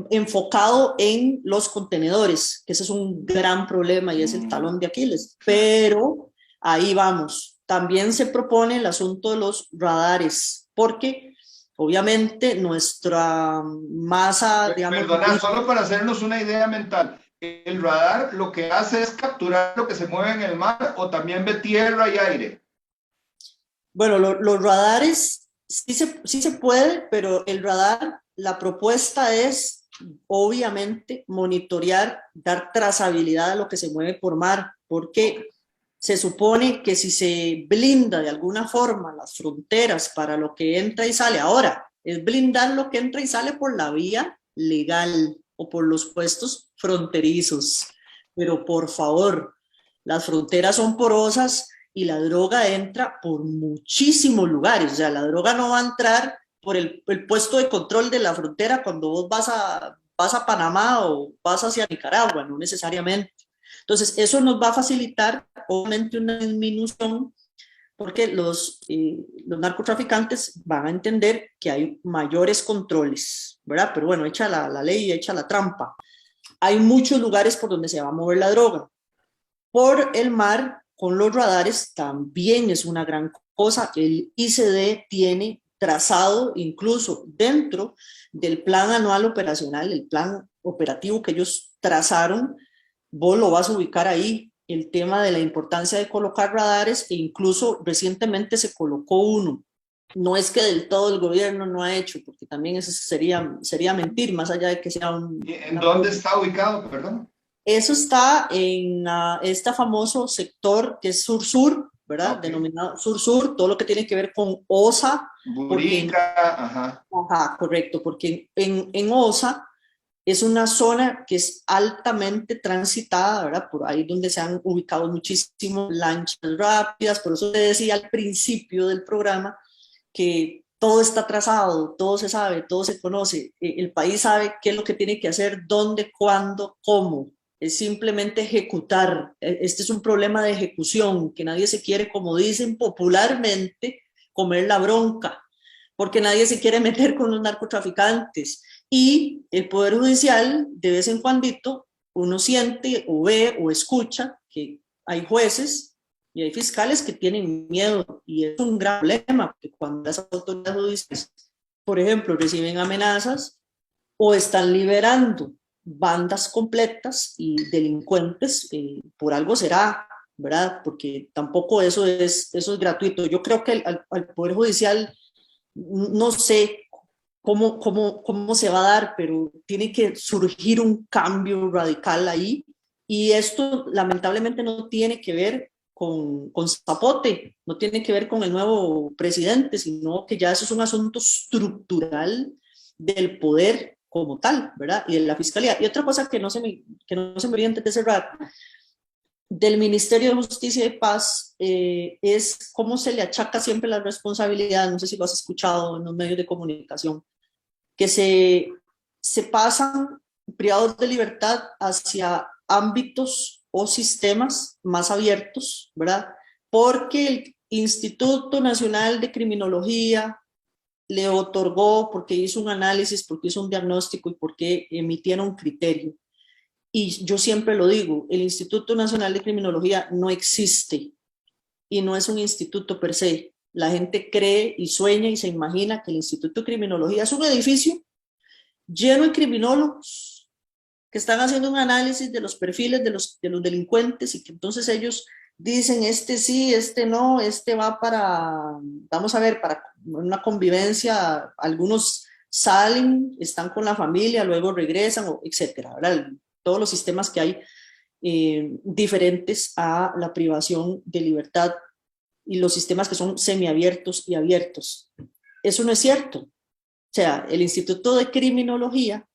enfocado en los contenedores, que ese es un gran problema y es el talón de Aquiles. Pero ahí vamos. También se propone el asunto de los radares, porque obviamente nuestra masa, digamos... Perdona, solo para hacernos una idea mental. ¿El radar lo que hace es capturar lo que se mueve en el mar o también ve tierra y aire? Bueno, los radares sí se puede, pero el radar, la propuesta es obviamente monitorear, dar trazabilidad a lo que se mueve por mar, porque se supone que si se blinda de alguna forma las fronteras para lo que entra y sale, ahora es blindar lo que entra y sale por la vía legal o por los puestos fronterizos, pero por favor, las fronteras son porosas y la droga entra por muchísimos lugares. O sea, la droga no va a entrar por el puesto de control de la frontera cuando vos vas a Panamá o vas hacia Nicaragua, no necesariamente. Entonces, eso nos va a facilitar, obviamente, una disminución, porque los narcotraficantes van a entender que hay mayores controles, ¿verdad? Pero bueno, echa la ley, echa la trampa. Hay muchos lugares por donde se va a mover la droga. Por el mar, con los radares, también es una gran cosa. El ICD tiene trazado, incluso dentro del plan anual operacional, el plan operativo que ellos trazaron, vos lo vas a ubicar ahí, el tema de la importancia de colocar radares, e incluso recientemente se colocó uno. No es que del todo el gobierno no ha hecho, porque también eso sería mentir, más allá de que sea un... ¿En dónde está ubicado, perdón? Eso está en este famoso sector que es sur-sur, ¿verdad? Okay. Denominado sur-sur, todo lo que tiene que ver con OSA. Burica, ajá. Ajá, correcto, porque en OSA es una zona que es altamente transitada, ¿verdad? Por ahí donde se han ubicado muchísimas lanchas rápidas, por eso te decía al principio del programa que todo está trazado, todo se sabe, todo se conoce, el país sabe qué es lo que tiene que hacer, dónde, cuándo, cómo. Es simplemente ejecutar. Este es un problema de ejecución, que nadie se quiere, como dicen popularmente, comer la bronca, porque nadie se quiere meter con los narcotraficantes. Y el Poder Judicial, de vez en cuando, uno siente o ve o escucha que hay jueces y hay fiscales que tienen miedo, y es un gran problema, porque cuando las autoridades judiciales, por ejemplo, reciben amenazas o están liberando bandas completas y delincuentes, por algo será, ¿verdad? Porque tampoco eso es gratuito. Yo creo que al Poder Judicial, no sé cómo se va a dar, pero tiene que surgir un cambio radical ahí, y esto lamentablemente no tiene que ver con Zapote, no tiene que ver con el nuevo presidente, sino que ya eso es un asunto estructural del poder como tal, ¿verdad? Y de la fiscalía. Y otra cosa que no se me olvide antes de cerrar, del Ministerio de Justicia y Paz, es cómo se le achaca siempre la responsabilidad, no sé si lo has escuchado en los medios de comunicación, que se pasan privados de libertad hacia ámbitos o sistemas más abiertos, ¿verdad? Porque el Instituto Nacional de Criminología le otorgó, porque hizo un análisis, porque hizo un diagnóstico y porque emitieron un criterio. Y yo siempre lo digo, el Instituto Nacional de Criminología no existe y no es un instituto per se. La gente cree y sueña y se imagina que el Instituto de Criminología es un edificio lleno de criminólogos que están haciendo un análisis de los perfiles de los delincuentes, y que entonces ellos dicen, este sí, este no, este va vamos a ver, para una convivencia, algunos salen, están con la familia, luego regresan, etcétera, ¿verdad? Todos los sistemas que hay, diferentes a la privación de libertad, y los sistemas que son semiabiertos y abiertos. Eso no es cierto. O sea, el Instituto de Criminología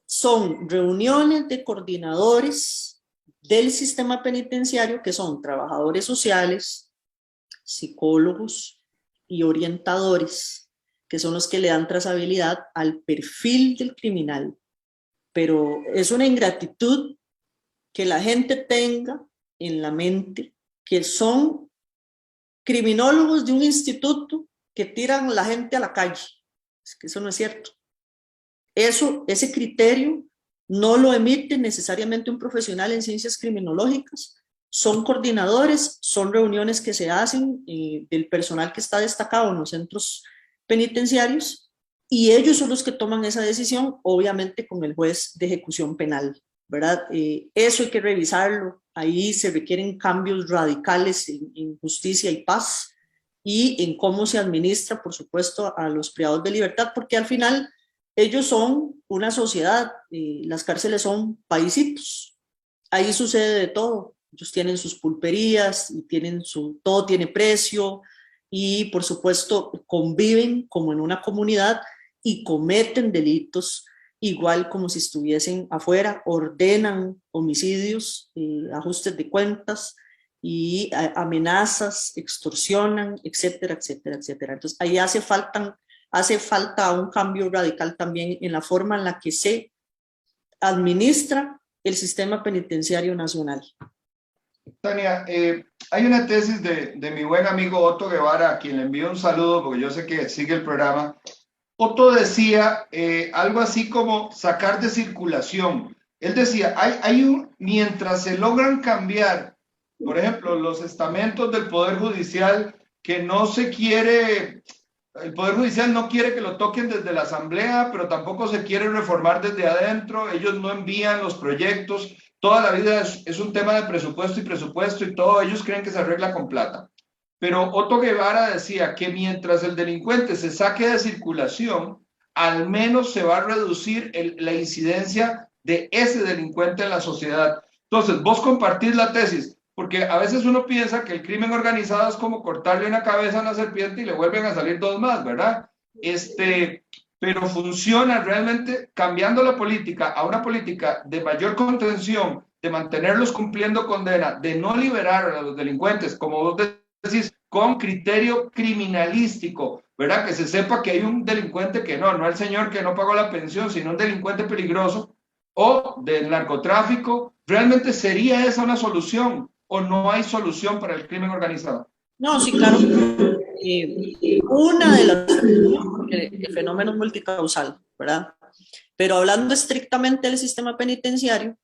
son reuniones de coordinadores del sistema penitenciario, que son trabajadores sociales, psicólogos y orientadores, que son los que le dan trazabilidad al perfil del criminal. Pero es una ingratitud que la gente tenga en la mente que son criminólogos de un instituto que tiran a la gente a la calle. Es que eso no es cierto. Ese criterio no lo emite necesariamente un profesional en ciencias criminológicas. Son coordinadores, son reuniones que se hacen, del personal que está destacado en los centros penitenciarios, y ellos son los que toman esa decisión, obviamente con el juez de ejecución penal, ¿verdad? Eso hay que revisarlo. Ahí se requieren cambios radicales en justicia y paz, y en cómo se administra, por supuesto, a los privados de libertad, porque al final ellos son una sociedad, las cárceles son paisitos, ahí sucede de todo. Ellos tienen sus pulperías y todo tiene precio, y por supuesto conviven como en una comunidad y cometen delitos igual como si estuviesen afuera, ordenan homicidios, ajustes de cuentas y amenazas, extorsionan, etcétera, etcétera, etcétera. Entonces ahí hace falta un cambio radical también en la forma en la que se administra el sistema penitenciario nacional. Tania, hay una tesis de mi buen amigo Otto Guevara, a quien le envío un saludo porque yo sé que sigue el programa. Otto decía algo así como sacar de circulación. Él decía, mientras se logran cambiar, por ejemplo, los estamentos del Poder Judicial, que no se quiere, el Poder Judicial no quiere que lo toquen desde la Asamblea, pero tampoco se quiere reformar desde adentro, ellos no envían los proyectos, toda la vida es un tema de presupuesto y todo, ellos creen que se arregla con plata. Pero Otto Guevara decía que mientras el delincuente se saque de circulación, al menos se va a reducir la incidencia de ese delincuente en la sociedad. Entonces, vos compartís la tesis, porque a veces uno piensa que el crimen organizado es como cortarle una cabeza a una serpiente y le vuelven a salir dos más, ¿verdad? pero funciona realmente cambiando la política a una política de mayor contención, de mantenerlos cumpliendo condena, de no liberar a los delincuentes, como vos decís, con criterio criminalístico, ¿verdad? Que se sepa que hay un delincuente que no el señor que no pagó la pensión, sino un delincuente peligroso, o del narcotráfico. ¿Realmente sería esa una solución o no hay solución para el crimen organizado? No, sí, claro. Una de las porque el fenómeno es multicausal, ¿verdad? Pero hablando estrictamente del sistema penitenciario,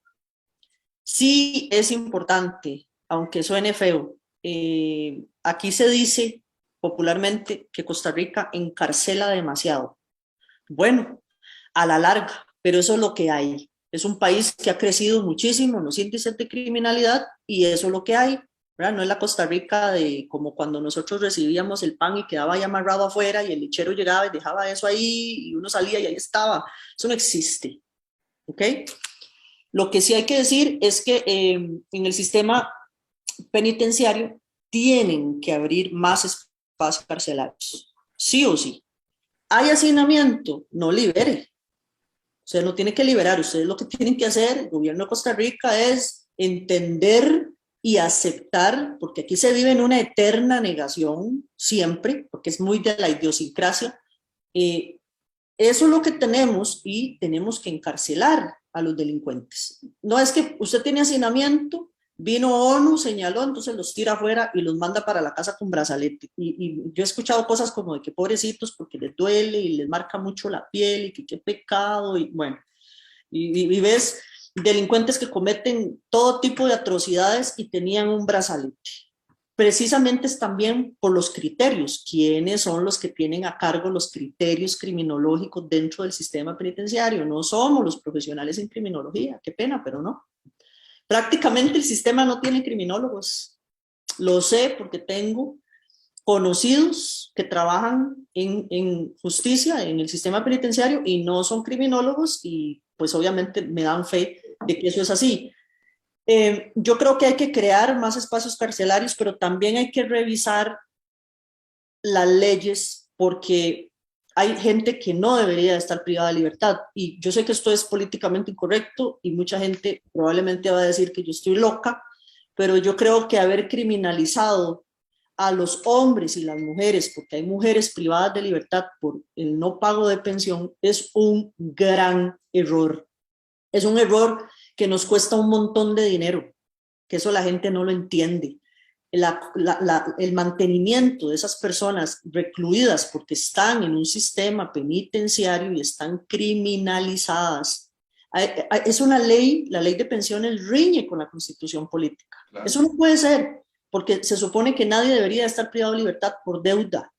sí es importante, aunque suene feo. Aquí se dice popularmente que Costa Rica encarcela demasiado. Bueno, a la larga, pero eso es lo que hay. Es un país que ha crecido muchísimo en los índices de criminalidad y eso es lo que hay, ¿verdad? No es la Costa Rica de como cuando nosotros recibíamos el pan y quedaba ya amarrado afuera y el lechero llegaba y dejaba eso ahí y uno salía y ahí estaba. Eso no existe, ¿ok? Lo que sí hay que decir es que en el sistema penitenciario tienen que abrir más espacios carcelarios, sí o sí. ¿Hay hacinamiento? No libere. Usted no tiene que liberar, ustedes lo que tienen que hacer, el gobierno de Costa Rica, es entender y aceptar, porque aquí se vive en una eterna negación, siempre, porque es muy de la idiosincrasia. Eso es lo que tenemos y tenemos que encarcelar a los delincuentes. No es que usted tiene hacinamiento, vino ONU, señaló, entonces los tira afuera y los manda para la casa con brazalete. Y yo he escuchado cosas como de que pobrecitos porque les duele y les marca mucho la piel y que qué pecado, y bueno, y ves delincuentes que cometen todo tipo de atrocidades y tenían un brazalete. Precisamente es también por los criterios, quiénes son los que tienen a cargo los criterios criminológicos dentro del sistema penitenciario. No somos los profesionales en criminología, qué pena, pero no. Prácticamente el sistema no tiene criminólogos. Lo sé porque tengo conocidos que trabajan en justicia, en el sistema penitenciario, y no son criminólogos, y pues obviamente me dan fe de que eso es así. Yo creo que hay que crear más espacios carcelarios, pero también hay que revisar las leyes porque hay gente que no debería estar privada de libertad. Y yo sé que esto es políticamente incorrecto y mucha gente probablemente va a decir que yo estoy loca, pero yo creo que haber criminalizado a los hombres y las mujeres, porque hay mujeres privadas de libertad por el no pago de pensión, es un gran error. Es un error que nos cuesta un montón de dinero, que eso la gente no lo entiende. El mantenimiento de esas personas recluidas porque están en un sistema penitenciario y están criminalizadas. Es una ley, la ley de pensiones riñe con la constitución política. Claro. Eso no puede ser, porque se supone que nadie debería estar privado de libertad por deuda.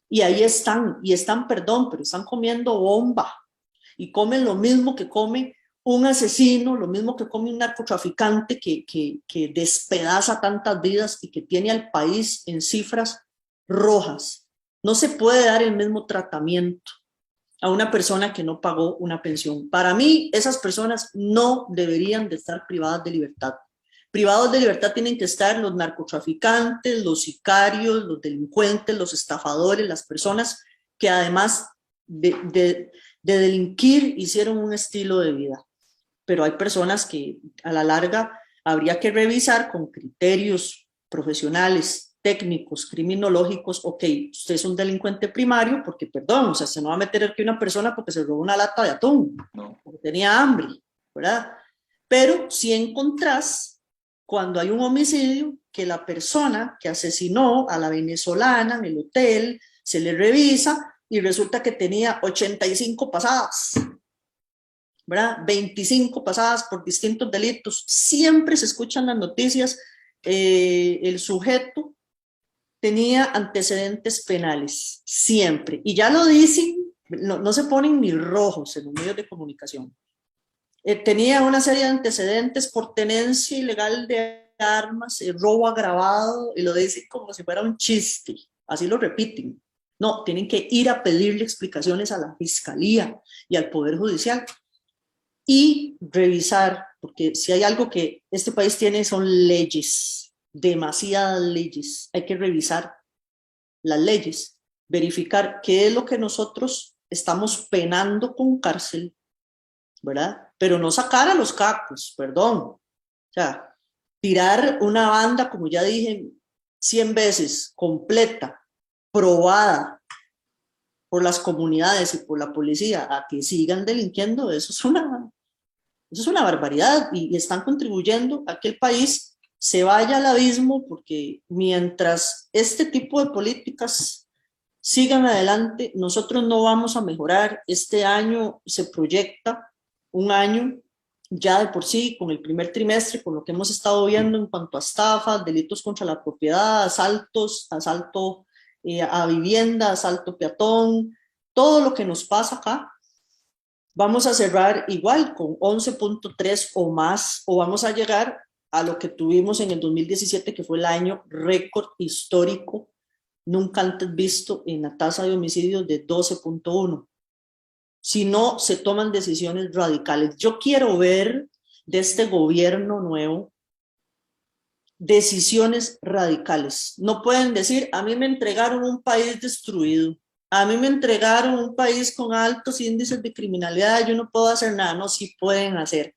Y ahí están, perdón, pero están comiendo bomba y comen lo mismo que come un asesino, lo mismo que come un narcotraficante que despedaza tantas vidas y que tiene al país en cifras rojas. No se puede dar el mismo tratamiento a una persona que no pagó una pensión. Para mí, esas personas no deberían de estar privadas de libertad. Privados de libertad tienen que estar los narcotraficantes, los sicarios, los delincuentes, los estafadores, las personas que además de delinquir hicieron un estilo de vida. Pero hay personas que a la larga habría que revisar con criterios profesionales, técnicos, criminológicos. Ok, usted es un delincuente primario porque, perdón, o sea, se no va a meter aquí una persona porque se robó una lata de atún, no, porque tenía hambre, ¿verdad? Pero si encontrás, cuando hay un homicidio, que la persona que asesinó a la venezolana en el hotel, se le revisa y resulta que tenía 85 pasadas, ¿verdad? 25 pasadas por distintos delitos. Siempre se escuchan las noticias, el sujeto tenía antecedentes penales, siempre. Y ya lo dicen, no se ponen ni rojos en los medios de comunicación. Tenía una serie de antecedentes por tenencia ilegal de armas, robo agravado, y lo dicen como si fuera un chiste, así lo repiten. No, tienen que ir a pedirle explicaciones a la Fiscalía y al Poder Judicial y revisar, porque si hay algo que este país tiene son leyes, demasiadas leyes. Hay que revisar las leyes, verificar qué es lo que nosotros estamos penando con cárcel, ¿verdad? Pero no sacar a los cacos, perdón. O sea, tirar una banda, como ya dije 100 veces, completa, probada por las comunidades y por la policía, a que sigan delinquiendo, eso es una barbaridad, y están contribuyendo a que el país se vaya al abismo, porque mientras este tipo de políticas sigan adelante, nosotros no vamos a mejorar. Este año se proyecta un año ya de por sí, con el primer trimestre, con lo que hemos estado viendo en cuanto a estafas, delitos contra la propiedad, asaltos, asalto a vivienda, asalto peatón, todo lo que nos pasa acá, vamos a cerrar igual con 11.3 o más, o vamos a llegar a lo que tuvimos en el 2017, que fue el año récord histórico, nunca antes visto, en la tasa de homicidios de 12.1. Si no se toman decisiones radicales. Yo quiero ver de este gobierno nuevo decisiones radicales. No pueden decir, a mí me entregaron un país destruido, a mí me entregaron un país con altos índices de criminalidad, yo no puedo hacer nada. No, sí pueden hacer.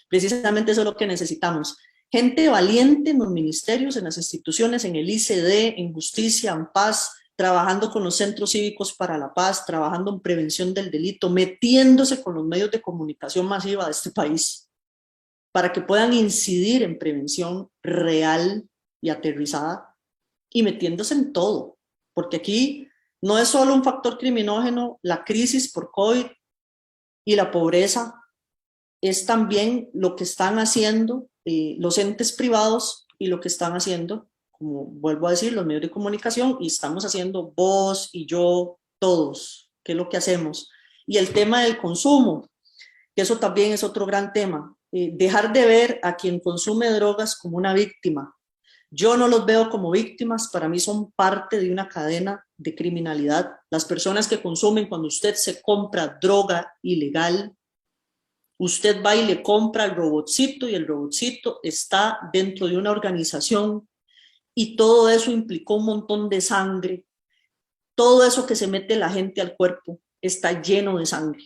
Precisamente eso es lo que necesitamos. Gente valiente en los ministerios, en las instituciones, en el ICD, en justicia, en paz, trabajando con los centros cívicos para la paz, trabajando en prevención del delito, metiéndose con los medios de comunicación masiva de este país, para que puedan incidir en prevención real y aterrizada, y metiéndose en todo, porque aquí no es solo un factor criminógeno, la crisis por COVID y la pobreza, es también lo que están haciendo los entes privados y lo que están haciendo, como vuelvo a decir, los medios de comunicación, y estamos haciendo vos y yo, todos, que es lo que hacemos. Y el tema del consumo, que eso también es otro gran tema. Dejar de ver a quien consume drogas como una víctima. Yo no los veo como víctimas, para mí son parte de una cadena de criminalidad. Las personas que consumen, cuando usted se compra droga ilegal, usted va y le compra el robotcito, y el robotcito está dentro de una organización, y todo eso implicó un montón de sangre. Todo eso que se mete la gente al cuerpo está lleno de sangre.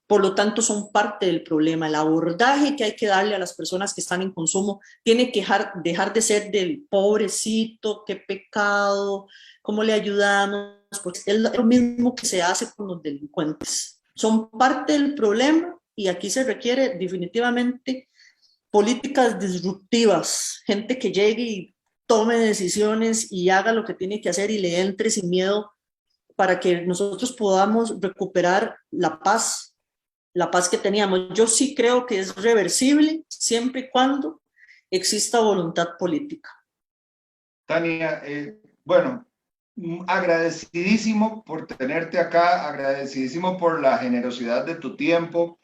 Por lo tanto, son parte del problema. El abordaje que hay que darle a las personas que están en consumo tiene que dejar de ser del pobrecito, qué pecado, cómo le ayudamos, porque es lo mismo que se hace con los delincuentes. Son parte del problema, y aquí se requiere definitivamente políticas disruptivas, gente que llegue y tome decisiones y haga lo que tiene que hacer y le entre sin miedo, para que nosotros podamos recuperar la paz que teníamos. Yo sí creo que es reversible siempre y cuando exista voluntad política. Tania, bueno, agradecidísimo por tenerte acá, agradecidísimo por la generosidad de tu tiempo.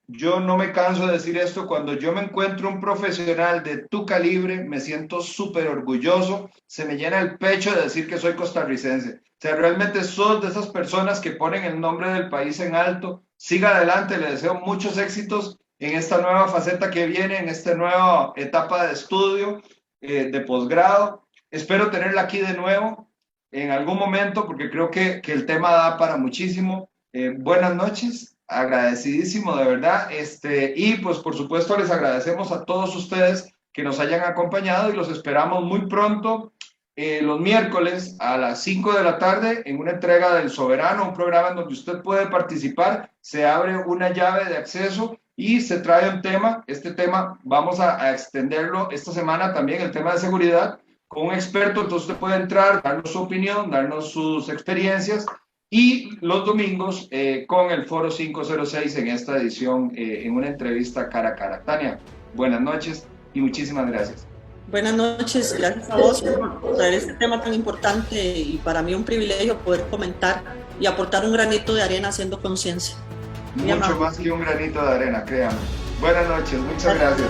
Yo no me canso de decir esto: cuando yo me encuentro un profesional de tu calibre, me siento súper orgulloso, se me llena el pecho de decir que soy costarricense. O sea, realmente sos de esas personas que ponen el nombre del país en alto. Siga adelante, le deseo muchos éxitos en esta nueva faceta que viene, en esta nueva etapa de estudio, de posgrado. Espero tenerla aquí de nuevo en algún momento, porque creo que el tema da para muchísimo. Buenas noches. Agradecidísimo, de verdad. Y pues por supuesto les agradecemos a todos ustedes que nos hayan acompañado, y los esperamos muy pronto, los miércoles a las 5 de la tarde, en una entrega del Soberano, un programa en donde usted puede participar. Se abre una llave de acceso y se trae un tema. Este tema vamos a extenderlo esta semana también, el tema de seguridad, con un experto. Entonces usted puede entrar, darnos su opinión, darnos sus experiencias. Y los domingos con el Foro 506 en esta edición, en una entrevista cara a cara. Tania, buenas noches y muchísimas gracias. Buenas noches, gracias a vos por traer este tema tan importante, y para mí un privilegio poder comentar y aportar un granito de arena haciendo conciencia. Mucho más que un granito de arena, créanme. Buenas noches, muchas gracias.